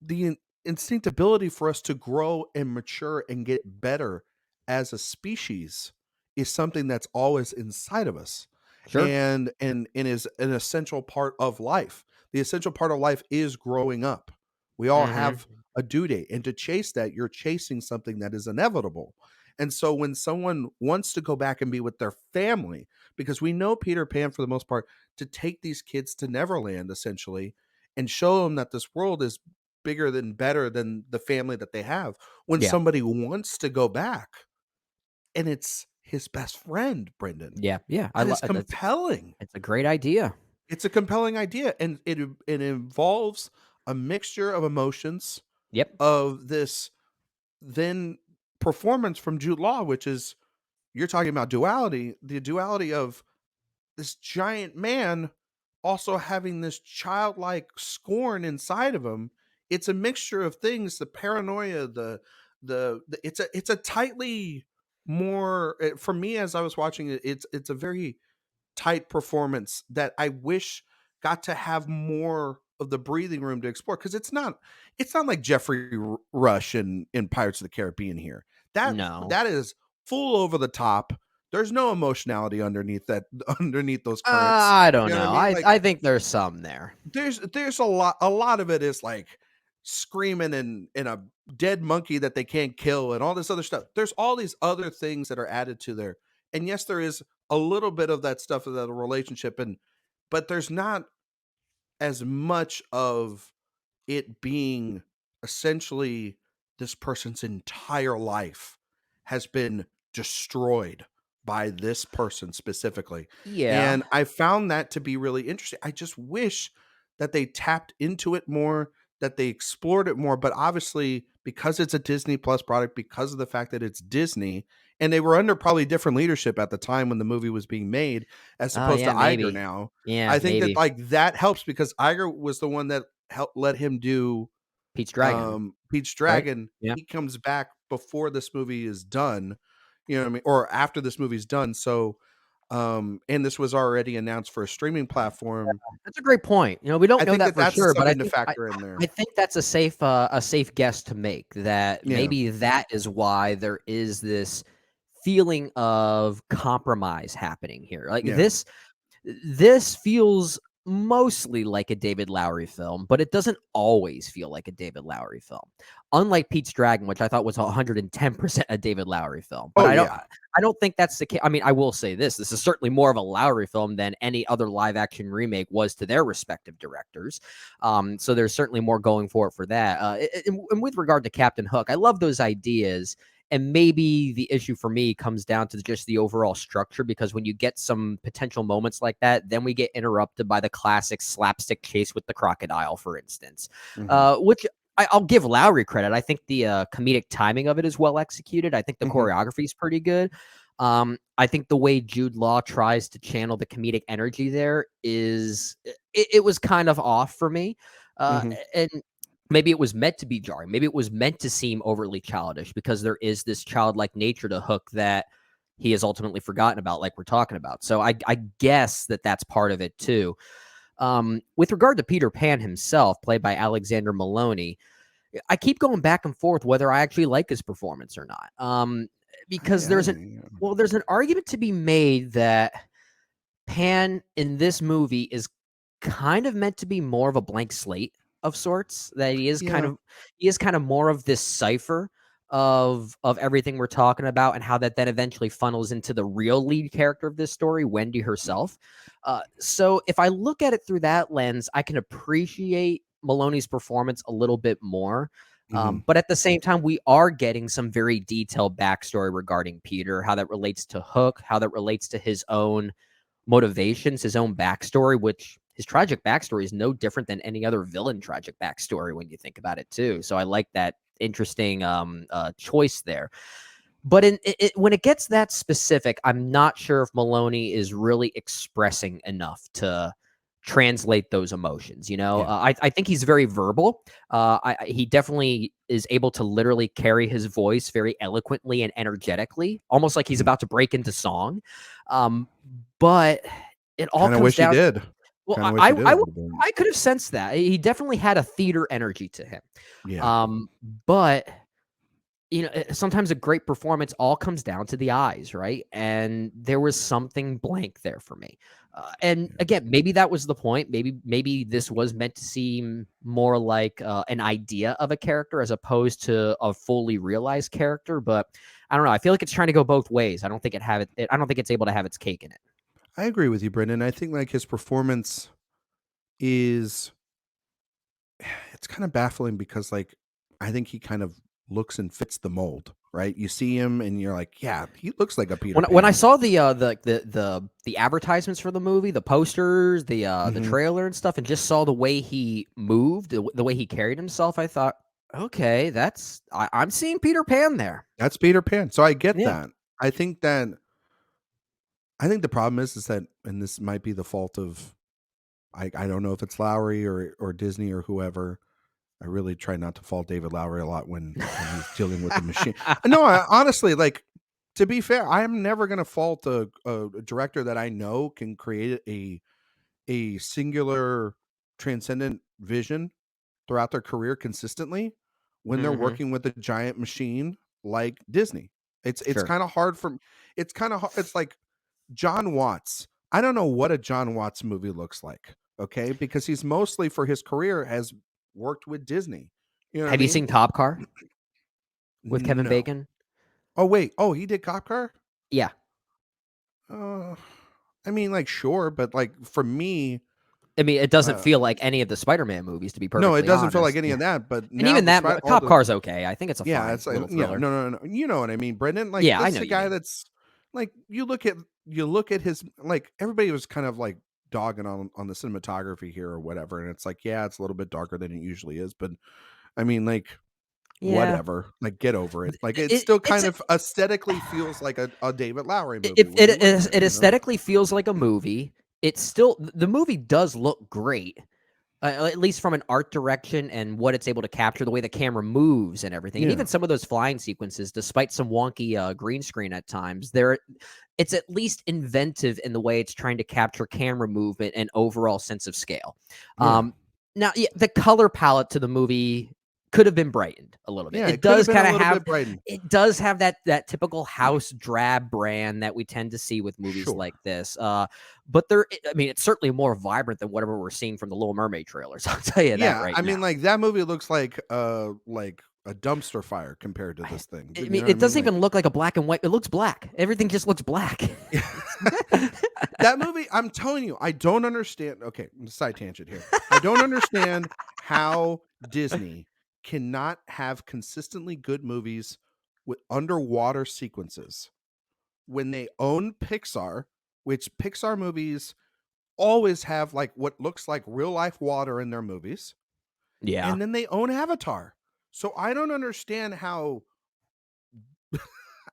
the instinct ability for us to grow and mature and get better as a species is something that's always inside of us. Sure. And is an essential part of life. The essential part of life is growing up. We all have a due date, and to chase that, you're chasing something that is inevitable. And so when someone wants to go back and be with their family, because we know Peter Pan, for the most part, to take these kids to Neverland, essentially, and show them that this world is bigger than, better than the family that they have. When somebody wants to go back, and it's his best friend, Brendan. Yeah. That is compelling. It's a great idea. It's a compelling idea, and it involves a mixture of emotions. Yep. Of this then performance from Jude Law, which is, you're talking about duality, the duality of this giant man also having this childlike scorn inside of him. It's a mixture of things, the paranoia, it's a tightly more, for me, as I was watching it, it's a very tight performance that I wish got to have more of the breathing room to explore, because it's not like Jeffrey Rush in Pirates of the Caribbean here. That is full over the top there's no emotionality underneath underneath those currents. I don't You know what know. I mean? Like I think there's some there. there's a lot of it is like screaming and a dead monkey that they can't kill and all this other stuff. There's all these other things that are added to there. And yes, there is a little bit of that stuff of that relationship, but there's not as much of it being essentially this person's entire life has been destroyed by this person specifically. Yeah. And I found that to be really interesting. I just wish that they tapped into it more, that they explored it more. But obviously, because it's a Disney Plus product, because of the fact that it's Disney, and they were under probably different leadership at the time when the movie was being made, as Oh, opposed to yeah, Iger maybe. now. Yeah, I think that maybe. like that helps because Iger was the one that helped let him do Pete's Dragon, Pete's right? Dragon. Yeah. He comes back before this movie is done, you know what I mean, or after this movie's done. So, and this was already announced for a streaming platform. That's a great point. We don't I know think that that for that's sure, but I something to think I factor in there. I think that's a safe guess to make, that Yeah, maybe that is why there is this feeling of compromise happening here. Like, yeah, this feels mostly like a David Lowery film, but it doesn't always feel like a David Lowery film. Unlike Pete's Dragon, which I thought was 110% a David Lowery film. But oh I don't yeah, I don't think that's the case. I mean, I will say this. This is certainly more of a Lowery film than any other live action remake was to their respective directors. So there's certainly more going for it for that. And with regard to Captain Hook, I love those ideas. And maybe the issue for me comes down to just the overall structure, because when you get some potential moments like that, then we get interrupted by the classic slapstick chase with the crocodile, for instance, hmm which I'll give Lowry credit. I think the comedic timing of it is well executed. I think the hmm choreography is pretty good. I think the way Jude Law tries to channel the comedic energy there it was kind of off for me. hmm And maybe it was meant to be jarring. Maybe it was meant to seem overly childish, because there is this childlike nature to Hook that he has ultimately forgotten about, like we're talking about. So I guess that's part of it too. With regard to Peter Pan himself, played by Alexander Maloney, I keep going back and forth whether I actually like his performance or not. Because yeah. there's an argument to be made that Pan in this movie is kind of meant to be more of a blank slate of sorts, that Yeah. he is kind of more of this cipher of everything we're talking about, and how that then eventually funnels into the real lead character of this story, Wendy herself. So if I look at it through that lens, I can appreciate Maloney's performance a little bit more. hmm But at the same time, we are getting some very detailed backstory regarding Peter, how that relates to Hook, how that relates to his own motivations, his own backstory, which his tragic backstory is no different than any other villain tragic backstory when you think about it too. So I like that interesting choice there. But when it gets that specific, I'm not sure if Maloney is really expressing enough to translate those emotions. Yeah. I think he's very verbal. He definitely is able to literally carry his voice very eloquently and energetically, almost like he's hmm about to break into song. Um, but it all Kind of comes wish he down. did. Well, Kind of wish he did a little bit. I could have sensed that. He definitely had a theater energy to him. Yeah. Um, but sometimes a great performance all comes down to the eyes, right? And there was something blank there for me. And Yeah. again, maybe that was the point. Maybe this was meant to seem more like an idea of a character as opposed to a fully realized character. But I don't know. I feel like it's trying to go both ways. I don't think I don't think it's able to have its cake in it. I agree with you, Brendan. I think like his performance is it's kind of baffling because like I think he kind of looks and fits the mold, right? You see him and you're like, yeah, he looks like a Peter When I Pan. saw the advertisements for the movie, the posters, the hmm trailer and stuff, and just saw the way he moved, the way he carried himself, I thought, okay, I'm seeing Peter Pan there. That's Peter Pan. So I get Yeah. that. I think that I think the problem is that, and this might be the fault of I don't know if it's Lowry or Disney or whoever. I really try not to fault David Lowery a lot when he's dealing with the machine. No, honestly, like to be fair, I am never going to fault a director that I know can create a singular transcendent vision throughout their career consistently when they're Mhm. working with a giant machine like Disney. It's Sure. kind of hard for it's kind of it's like John Watts. I don't know what a John Watts movie looks like, okay? Because he's mostly for his career has worked with Disney. You know what I Have you mean? seen Top Car with Kevin No. Bacon? Oh wait. Oh, he did Cop Car? Yeah. Uh I mean like sure, but like for me, I mean, it doesn't uh feel like any of the Spider-Man movies, to be no, it perfectly doesn't feel like honest. any Yeah. of that, but And now even that, despite all Cop the Car's okay. I think it's a yeah, fine it's like little yeah, thriller. no. You know what I mean, Brendan? Like Yeah, I this is know a you guy do. that's like you look at his like everybody was kind of like dogging on the cinematography here or whatever, and it's like, yeah, it's a little bit darker than it usually is, but I mean, like, Yeah. whatever. Like, get over it. Like, it It, still it's kind of aesthetically feels like a David Lowery movie it, when it, you look at it, it you know? aesthetically feels like a movie. It's still the movie does look great. At least from an art direction and what it's able to capture, the way the camera moves and everything, and Yeah. even some of those flying sequences, despite some wonky green screen at times, it's at least inventive in the way it's trying to capture camera movement and overall sense of scale. Yeah. Now, yeah, the color palette to the movie could have been brightened a little bit. Yeah. It It could have does been a kind of little have bit brightened. that typical house drab brand that we tend to see with movies Sure. like this. But I mean, it's certainly more vibrant than whatever we're seeing from the Little Mermaid trailers. I'll tell you that Yeah. right I now. mean, like, that movie looks like a dumpster fire compared to I, this thing. I You mean, know what I it mean? doesn't Like, even look like a black and white. It looks black. Everything just looks black. that movie, I'm telling you, I don't understand. Okay, side tangent here. I don't understand how Disney cannot have consistently good movies with underwater sequences when they own Pixar, which Pixar movies always have like what looks like real life water in their movies, Yeah. and then they own Avatar. So I don't understand how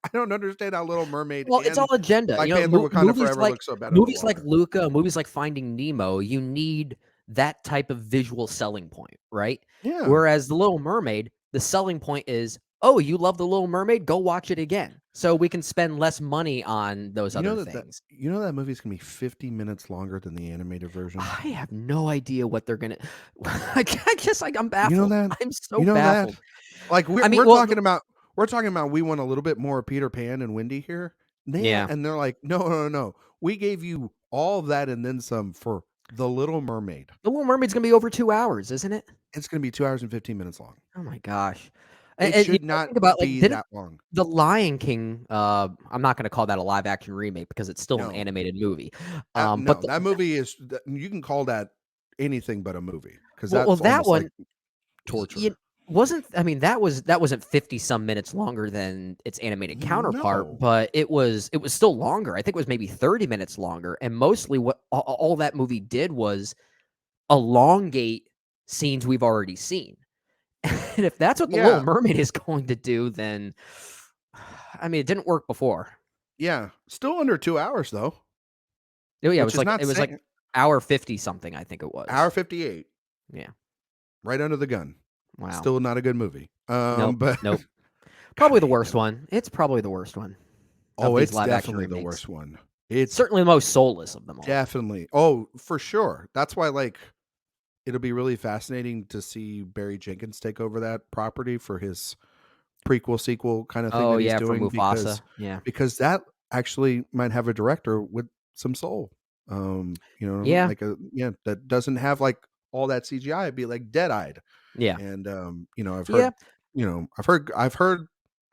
I don't understand how Little Mermaid Well, it's and all agenda. Black Panther Wakanda Forever look so bad Movies like underwater. Luca, movies like Finding Nemo, you need that type of visual selling point, right? Yeah. Whereas The Little Mermaid, the selling point is, "Oh, you love The Little Mermaid? Go watch it again." So we can spend less money on those You know other that things. you know that movie's gonna be 50 minutes longer than the animated version? I have no idea what they're gonna I guess, like, I'm You know baffled. that? I'm so You know that? baffled. Like, I mean, we're well, talking about we want a little bit more Peter Pan and Wendy here. yeah. And they're like, "No, no, no. We gave you all of that and then some for The Little Mermaid. The Little Mermaid's gonna be over 2 hours, isn't it? It's gonna be 2 hours and 15 minutes long. Oh my gosh. It And you should gotta not think about, like, be didn't that long." The Lion King, I'm not gonna call that a live action remake because it's still an No. animated movie. But No, that movie is you can call that anything but a movie because well, that's that almost like one, torture. I mean, that wasn't 50 some minutes longer than its animated counterpart, No. but it was still longer. I think it was maybe 30 minutes longer, and mostly what all that movie did was elongate scenes we've already seen. And if that's what The Little Yeah. Mermaid is going to do, then I mean, it didn't work before. Yeah. Still under 2 hours though, Oh, yeah, which is not it was like saying hour 50 something, I think it was. hour 58. Yeah. Right under the gun. Wow. Still not a good movie. Nope. But Nope. God, Probably I the hate worst that. one. It's probably the worst one of Oh, these it's live action definitely the remakes. worst one. It's Certainly the most soulless of them all. definitely. Oh, for sure. That's why like it'll be really fascinating to see Barry Jenkins take over that property for his prequel sequel kind of thing Oh, that he's yeah, for doing Mufasa. Yeah. because that actually might have a director with some soul. You know what I mean? Yeah. Like that doesn't have like all that CGI. It'd be like dead-eyed. Yeah. And Yeah. I've heard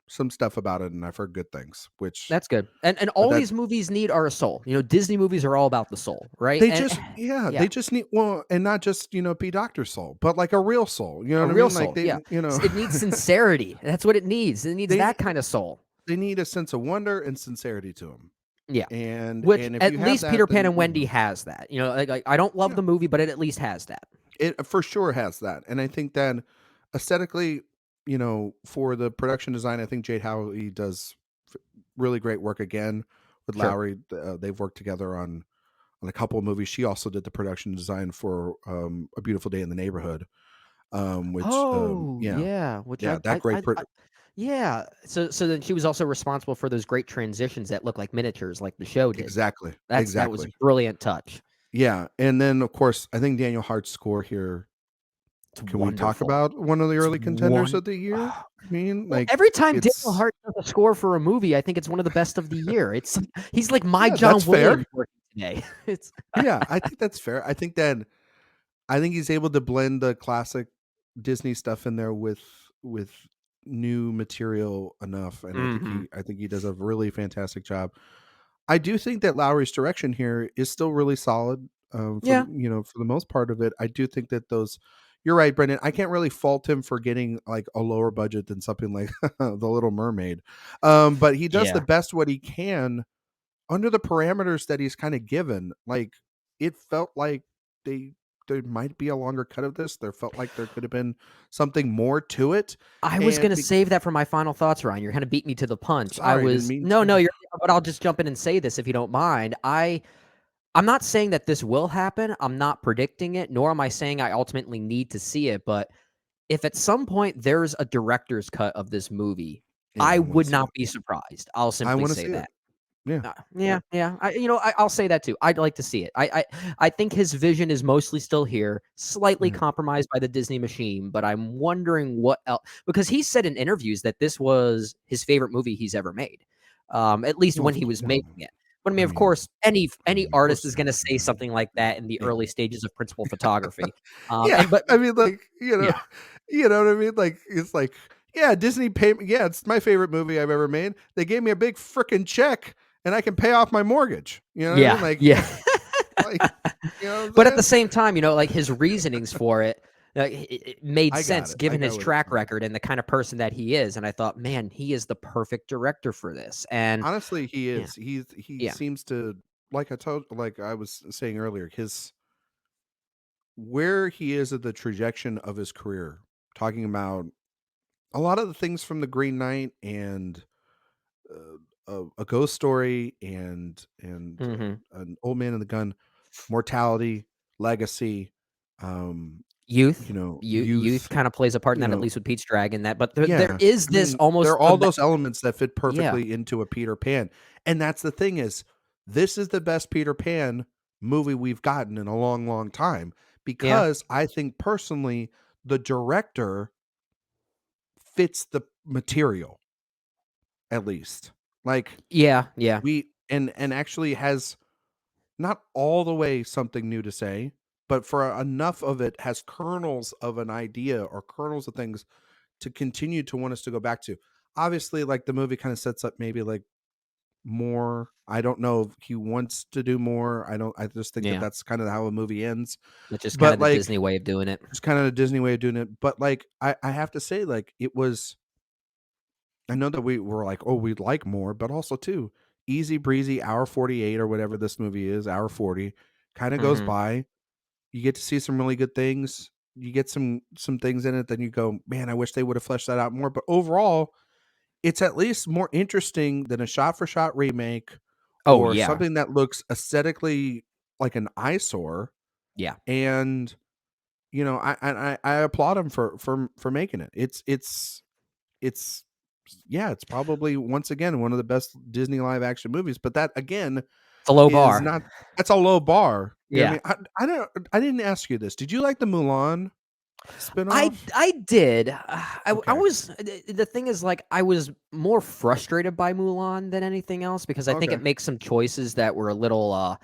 some stuff about it and I've heard good things, which That's good. And but all that these movies need are a soul. Disney movies are all about the soul, right? they And just yeah, they just need and not just, P. Doctor soul, but like a real soul. You know a what I real mean? Like soul. they Yeah. It needs sincerity. That's what it needs. It needs they that kind of soul. they need a sense of wonder and sincerity to them. Yeah. And Which if at you have least Peter that, Pan then and Wendy has that. Like, I don't love yeah, the movie, but it at least has that. it for sure has that. And I think that aesthetically, for the production design, I think Jade Howie does really great work again with Sure. Lowery. They've worked together on a couple of movies. She also did the production design for A Beautiful Day in the Neighborhood, which Oh, yeah, yeah, which yeah, that great. yeah. So then she was also responsible for those great transitions that look like miniatures, like the show did. Exactly, That was a exactly. brilliant touch. Yeah, and then of course I think Daniel Hart's score here Can we talk wonderful. about one of the It's early contenders one of the year? I mean, Well, like every time Daniel it's Hart does a score for a movie, I think it's one of the best of the year. He's like my yeah, John that's fair. Williams working today. It's Yeah, I think that's fair. I think he's able to blend the classic Disney stuff in there with new material enough, and Mhm. I think he does a really fantastic job. I do think that Lowry's direction here is still really solid. Yeah. For the most part of it, I do think that those. You're right, Brendan. I can't really fault him for getting like a lower budget than something like The Little Mermaid, but he does the Yeah. best what he can under the parameters that he's kind of given. Like it felt like they there might be a longer cut of this. There felt like there could have been something more to it. I was And gonna save that for my final thoughts, Ryan. You're kinda beat me to the punch. I sorry, I didn't was mean no, to. no, you're but I'll just jump in and say this if you don't mind. I'm not saying that this will happen. I'm not predicting it, nor am I saying I ultimately need to see it, but if at some point there's a director's cut of this movie, Yeah, I I want would to see not it. be surprised. I'll I simply want to say see it. that. Yeah, Yeah, yeah. I'll say that too. I'd like to see it. I think his vision is mostly still here, slightly yeah. compromised by the Disney machine, but I'm wondering what else because he said in interviews that this was his favorite movie he's ever made. At least Well, when he was well, making it. But I mean, of course, any of artist course. is going to say something like that in the Yeah. early stages of principal photography. Yeah, And but I mean, like yeah, you know what I mean. Like it's like, yeah, Disney pay. Yeah, it's my favorite movie I've ever made. They gave me a big freaking check, and I can pay off my mortgage. You know what I mean? yeah, Like, yeah. like you know what I'm But at the saying? same time, like his reasonings for it, it made I got sense it. I given his got what you're track saying. record and the kind of person that he is. And I thought, man, he is the perfect director for this. And Honestly, he yeah, is. He yeah, seems to like I was saying earlier, his where he is at the trajectory of his career. Talking about a lot of the things from the Green Knight and a ghost story and hmm an old man and the gun, mortality, legacy, um, youth, youth youth, kind of plays a part in you that, at know, least with Pete's Dragon. But there yeah. is I this mean, there almost are all those elements that fit yeah, perfectly into a Peter Pan. And that's the thing is this is the best Peter Pan movie we've gotten in a long, long time yeah, because I think personally the director fits the material at least. Like yeah, yeah, we and actually has not all the way something new to say, but for enough of it has kernels of an idea or kernels of things to continue to want us to go back to. Obviously, like the movie kind of sets up maybe like more. I don't know if he wants to do more. I don't. I just think that yeah. that's kind of how a movie ends. Which is kind But of the like, Disney way of doing it. it's kind of a Disney way of doing it. But like, I have to say, like, it was. I know that we were like, oh, we'd like more, but also too easy breezy. Hour 48 or whatever this movie is, hour 40, kind of goes hmm by. You get to see some really good things. You get some things in it, then you go, man, I wish they would have fleshed that out more. But overall, it's at least more interesting than a shot for shot remake Oh or yeah, something that looks aesthetically like an eyesore. yeah. And I applaud him for making it. It's yeah, it's probably once again one of the best Disney live action movies. But that again It's a low is bar. not that's a low bar. You know Yeah. what I mean? I didn't ask you this. Did you like the Mulan spinoff? I did. I Okay. was the thing is like I was more frustrated by Mulan than anything else because I think Okay. it makes some choices that were a little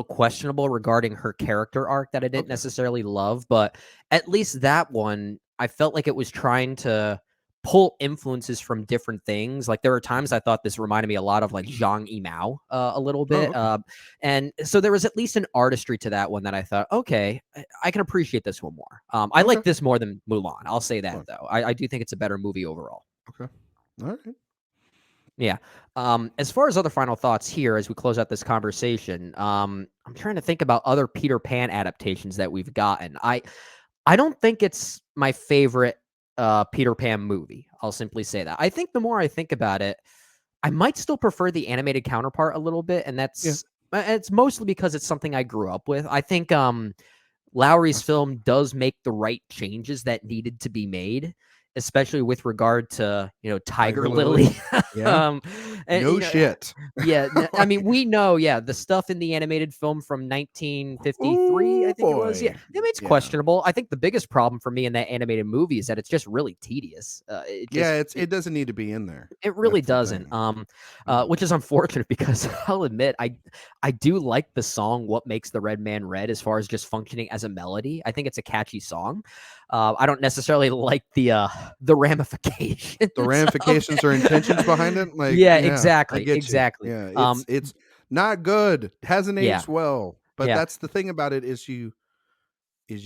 questionable regarding her character arc that I didn't Okay. necessarily love, but at least that one I felt like it was trying to pull influences from different things. Like there were times I thought this reminded me a lot of like Zhang Yimou a little Oh, bit. okay. And so there was at least an artistry to that one that I thought, okay, I can appreciate this one more. I Okay. like this more than Mulan. I'll say that Fine. though. I do think it's a better movie overall. Okay. All right. Yeah. As far as other final thoughts here, as we close out this conversation, I'm trying to think about other Peter Pan adaptations that we've gotten. I don't think it's my favorite Peter Pan movie. I'll simply say that. I think the more I think about it, I might still prefer the animated counterpart a little bit, and Yeah. it's mostly because it's something I grew up with. I think Lowry's film does make the right changes that needed to be made. especially with regard to Tiger Tiger Lily. Lily. Yeah. And, No shit. yeah, I mean, we know, the stuff in the animated film from 1953, I Ooh, think it was. Yeah, boy. I mean, it's Yeah. questionable. I think the biggest problem for me in that animated movie is that it's just really tedious. It doesn't need to be in there. It really That's the doesn't. thing. Which is unfortunate because I'll admit I do like the song "What Makes the Red Man Red" as far as just functioning as a melody. I think it's a catchy song. I don't necessarily like the ramifications. The ramifications or intentions behind it. Like, Yeah, I exactly, get you. exactly. Yeah, it's not good. Hasn't Yeah, aged well. But yeah. that's the thing about it is you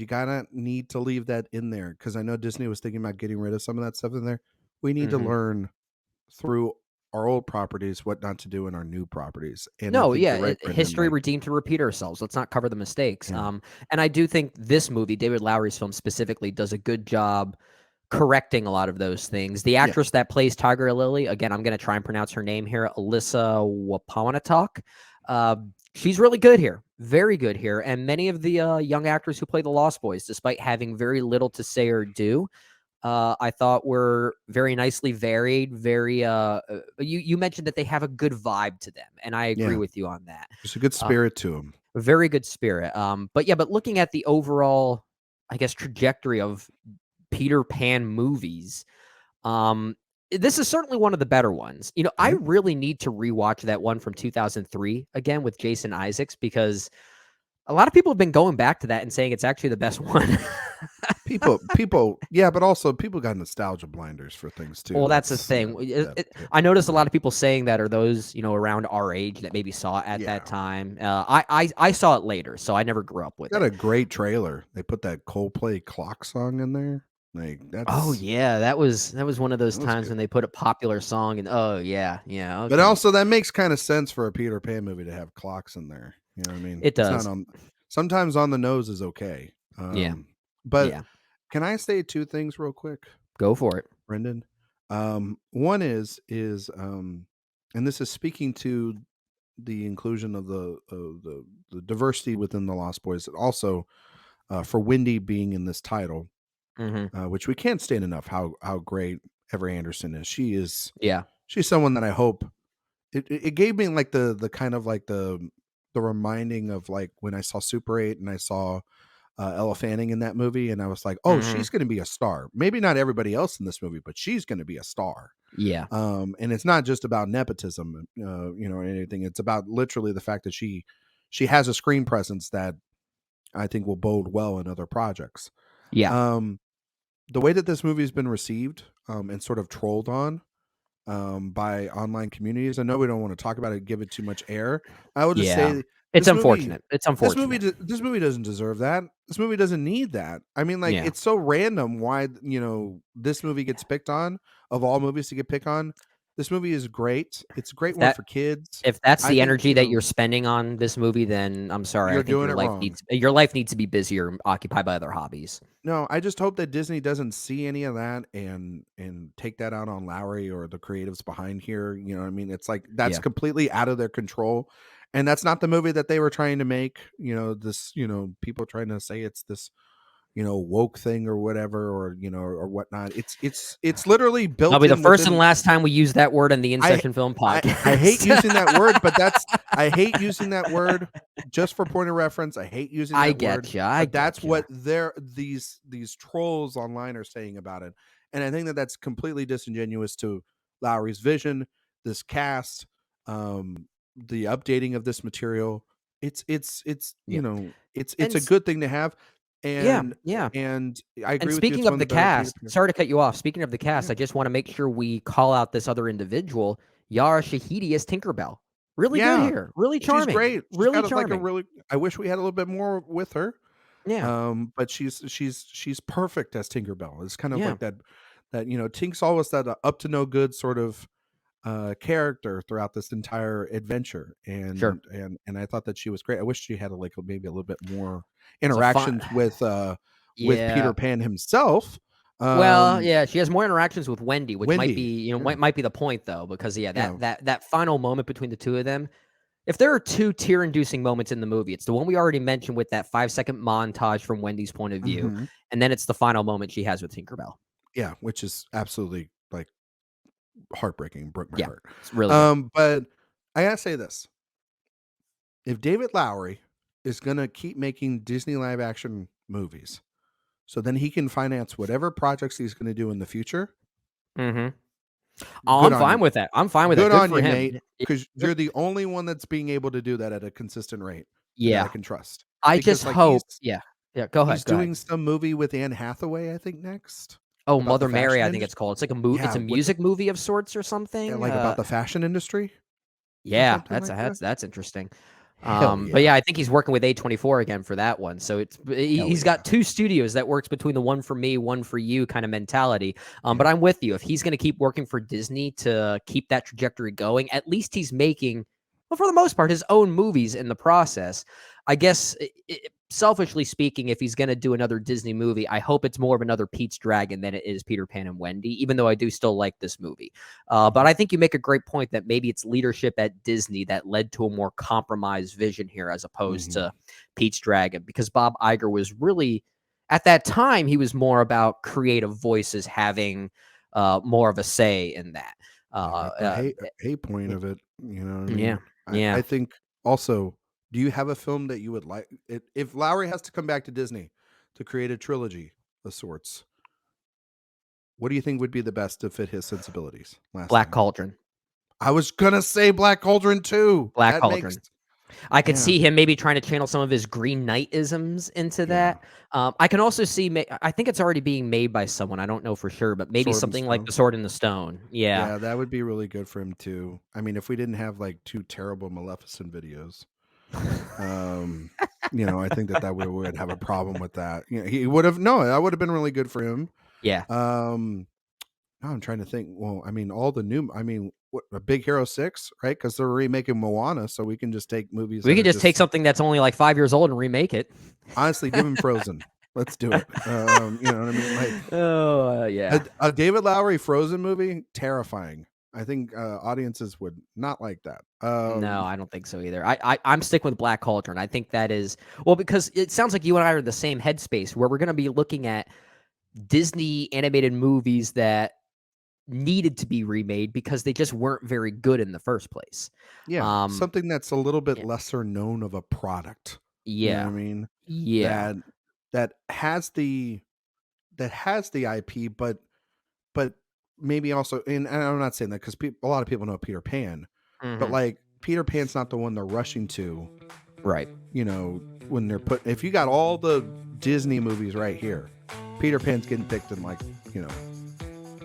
gotta need to leave that in there because I know Disney was thinking about getting rid of some of that stuff in there. We need to Mhm. learn through our old properties what not to do in our new properties. And I No, think yeah, you're right, Brendan. history Like, redeemed to repeat ourselves. Let's not cover the mistakes. yeah, And I do think this movie, David Lowery's film specifically, does a good job correcting a lot of those things. The yeah, actress that plays Tiger Lily, again, I'm going to try and pronounce her name here, Alyssa Wapawanatok. She's really good here, very good here. And many of the young actors who play the Lost Boys, despite having very little to say or do, I thought were very nicely varied. You mentioned that they have a good vibe to them, and I agree yeah. with you on that. There's a good Uh, spirit to them. Very good spirit. But looking at the overall, I guess, trajectory of Peter Pan movies, this is certainly one of the better ones. I Yeah. really need to rewatch that one from 2003 again with Jason Isaacs because a lot of people have been going back to that and saying it's actually the best one. People, yeah, but also people got nostalgia blinders for things too. Well, that's the thing. I noticed a lot of people saying that are those, around our age that maybe saw it at Yeah. that time. I saw it later, so I never grew up with got it. a great trailer. They put that Coldplay clock song in there. Like that's Oh yeah, that was one of those that was times good. when they put a popular song and oh yeah, But okay. also that makes kind of sense for a Peter Pan movie to have clocks in there. You know what I mean? It It's not does. on sometimes on the nose is okay. Yeah. But Yeah. can I say two things real quick, Go for it. Brendan? One is and this is speaking to the inclusion of the diversity within the Lost Boys, and also for Wendy being in this title, Mm-hmm. which we can't state enough how great Everett Anderson is. Yeah. She's someone that I hope it gave me like the kind of like the reminding of like when I saw Super 8 and I saw Ella Fanning in that movie, and I was like, oh, Mhm. she's going to be a star. Maybe not everybody else in this movie, but she's going to be a star. Yeah. And it's not just about nepotism, or anything. It's about literally the fact that she has a screen presence that I think will bode well in other projects. Yeah. The way that this movie has been received and sort of trolled on by online communities. I know we don't want to talk about it, give it too much air. I will just Yeah. say It's this movie- unfortunate. It's unfortunate. This movie doesn't deserve that. This movie doesn't need that. I mean, like, Yeah. it's so random why this movie gets picked on of all movies to get picked on. This movie is great. It's a great one for kids. If that's I the think, energy that you're spending on this movie, then I'm sorry. You're I think doing it wrong. your life needs to be busier and occupied by other hobbies. No, I just hope that Disney doesn't see any of that and take that out on Lowery or the creatives behind here. You know what I mean? It's like that's Yeah. completely out of their control. And that's not the movie that they were trying to make. This, people trying to say it's this, woke thing or whatever, or or whatnot. It's literally built. That'll be the in first within- and last time we use that word in the In I- Session Film podcast. I hate using that word, but I hate using that word just for point of reference. I hate using that I word. get you. But that's what these trolls online are saying about it. And I think that that's completely disingenuous to Lowery's vision, this cast, the updating of this material. It's it's a good thing to have. And yeah. and I agree And with you. speaking It's of one the the better Peter cast, Pan- sorry to cut you off. Speaking of the cast, Yeah. I just want to make sure we call out this other individual, Yara Shahidi as Tinkerbell. Really Yeah. good here. Really charming. She's great. She's Really got charming. I wish we had a little bit more with her. Yeah. But she's perfect as Tinkerbell. It's kind of Yeah. like that Tink's always that up to no good sort of character throughout this entire adventure, and Sure. and I thought that she was great. I wish she had maybe a little bit more a fun- interactions with Yeah. Peter Pan himself. Well, yeah, she has more interactions with Wendy, which might Wendy, be, yeah. might be the point though, because Yeah. that final moment between the two of them. If there are two tear-inducing moments in the movie, it's the one we already mentioned with that 5-second montage from Wendy's point of view, Mhm. and then it's the final moment she has with Tinkerbell. Yeah, which is absolutely like heartbreaking, broke my Yeah, heart. it's really good. But I gotta say this: if David Lowery is gonna keep making Disney live action movies, so then he can finance whatever projects he's gonna do in the future, Mm-hmm. Oh, good I'm on you. fine with that. I'm fine with that. Good Good on for you, him. mate, because you're the only one that's being able to do that at a consistent rate that I Yeah. can trust. I Because just like hope. Yeah. Yeah. Go ahead. he's Go ahead. doing some movie with Anne Hathaway, I think next Oh, about the Mother Mary, fashion I think it's industry. called. It's like it's Yeah, a music movie of sorts or something. like about the fashion industry or Yeah, something like that. that's interesting. Hell But yeah, yeah, I think he's working with A24 again for that one. So hell he's yeah, got two studios that works between the one for me, one for you kind of mentality. yeah. But I'm with you. If he's going to keep working for Disney to keep that trajectory going, at least he's making, well, for the most part, his own movies in the process. I guess selfishly speaking, if he's going to do another Disney movie, I hope it's more of another Pete's Dragon than it is Peter Pan and Wendy, even though I do still like this movie. But I think you make a great point that maybe it's leadership at Disney that led to a more compromised vision here as opposed Mhm. to Pete's Dragon, because Bob Iger was really, at that time, he was more about creative voices having more of a say in that. Yeah, the hate point y- of it, you know what I yeah, mean? I yeah. think also, do you have a film that you would like if Lowry has to come back to Disney to create a trilogy of sorts, what do you think would be the best to fit his sensibilities? Last Black thing. Cauldron. I was gonna say Black Cauldron too. Black That makes Cauldron. I could yeah, see him maybe trying to channel some of his Green Knight-isms into yeah. that. I can also see I think it's already being made by someone, I don't know for sure, but maybe Sword and something like Stone. The Sword in the Stone. Yeah. Yeah, that would be really good for him too. I mean, if we didn't have like two terrible Maleficent videos, um, I think that we would have a problem with that. He would have no, that would have been really good for him. Yeah. Um, Now I'm trying to think. Well, I mean, all the new. I mean, what a Big Hero 6, right? Because they're remaking Moana, so we can just take movies We that could are just take just something that's only like 5 years old and remake it. honestly give him Frozen. Let's do it. You know what I mean? Like Oh, yeah. a David Lowery Frozen movie, terrifying. I think audiences would not like that. No, I don't think so either. I'm sticking with Black Cauldron. I think that is, well, because it sounds like you and I are in the same headspace where we're going to be looking at Disney animated movies that needed to be remade because they just weren't very good in the first place. Yeah, Um, something that's a little bit yeah, lesser known of a product. You know what yeah, I mean? yeah. That that has the IP, but maybe also, and I'm not saying that because a lot of people know Peter Pan, but Hmm. like Peter Pan's not the one they're rushing to. Right. When they're if you got all the Disney movies right here, Peter Pan's getting picked in like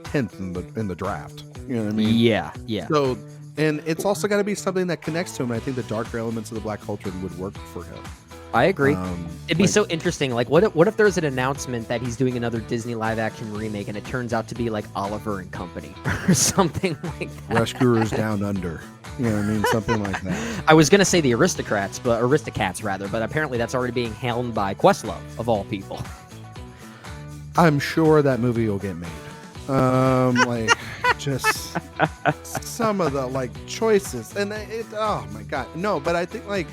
10th in the draft. You know what I mean? Yeah, yeah. So, and it's also got to be something that connects to him. I think the darker elements of the Black Cauldron would work for him. I agree. It'd be like- so interesting. Like, what if there's an announcement that he's doing another Disney live action remake, and it turns out to be like Oliver and Company or something like that? Rescuers Down Under. You know what I mean? Something like that. I was gonna say the Aristocats rather, but apparently that's already being helmed by Questlove of all people. I'm sure that movie will get made. Like just some of the like choices, and oh my god, no! But I think like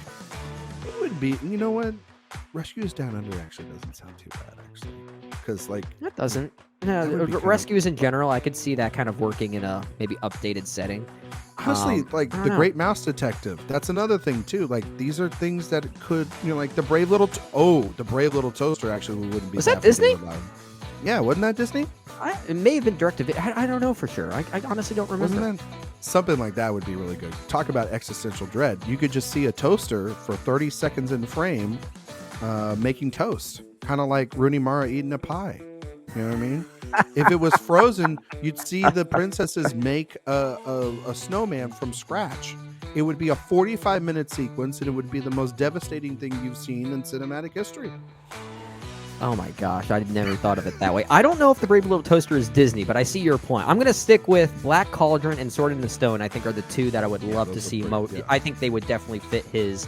it would be. You know what? Rescues Down Under actually doesn't sound too bad, actually, because like That doesn't. That would be Rescues in general, I could see that kind of working in a maybe updated setting. honestly, like I don't the know. Great Mouse Detective. That's another thing too. Like these are things that could, like the Brave Little. The Brave Little Toaster actually wouldn't be. Was that Disney? Yeah, wasn't that Disney? It may have been directed. I don't know for sure. I honestly don't remember. Wasn't that something like that would be really good? Talk about existential dread. You could just see a toaster for 30 seconds in frame, making toast, kind of like Rooney Mara eating a pie. You know what I mean? If it was Frozen, you'd see the princesses make a snowman from scratch. It would be a 45-minute sequence, and it would be the most devastating thing you've seen in cinematic history. Oh my gosh, I never thought of it that way. I don't know if the Brave Little Toaster is Disney, but I see your point. I'm gonna stick with Black Cauldron and Sword in the Stone. I think are the two that I would love to those are see. pretty- yeah. I think they would definitely fit his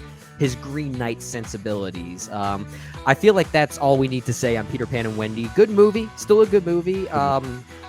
Green Knight sensibilities. I feel like that's all we need to say on Peter Pan and Wendy. Good movie, still a good movie.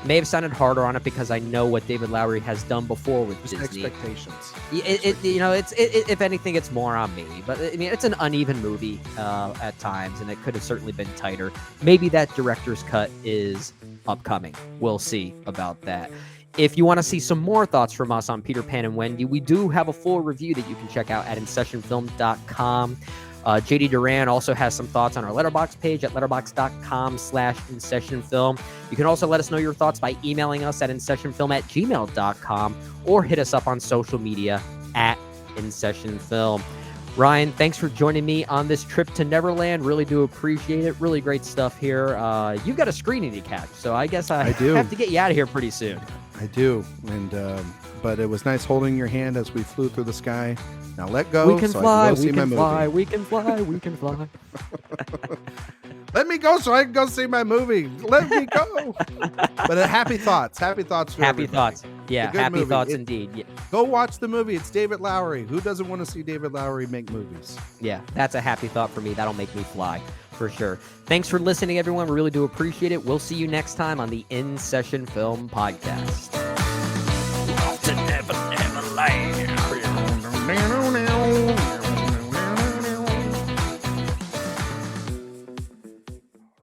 May have sounded harder on it because I know what David Lowery has done before with Just Disney. expectations. If anything, it's more on me. But I mean, it's an uneven movie at times, and it could have certainly been tighter. Maybe that director's cut is upcoming. We'll see about that. If you want to see some more thoughts from us on Peter Pan and Wendy, we do have a full review that you can check out at InSessionFilm.com. JD Duran also has some thoughts on our Letterboxd page at letterboxd.com/InSessionFilm. You can also let us know your thoughts by emailing us at InSessionFilm@gmail.com or hit us up on social media at InSessionFilm. Ryan, thanks for joining me on this trip to Neverland. Really do appreciate it. Really great stuff here. You've got a screening to catch, so I guess I do have to get you out of here pretty soon. I do, and but it was nice holding your hand as we flew through the sky. Now let go. We can so fly. I can go We see my can movie. fly. We can fly. We can fly. Let me go so I can go see my movie. Let me go. But happy thoughts. Happy thoughts for Happy everybody. thoughts. Yeah, A good happy movie. thoughts indeed. Yeah. Go watch the movie. It's David Lowery. Who doesn't want to see David Lowery make movies? Yeah, that's a happy thought for me. That'll make me fly for sure. Thanks for listening, everyone. We really do appreciate it. We'll see you next time on the In Session Film Podcast.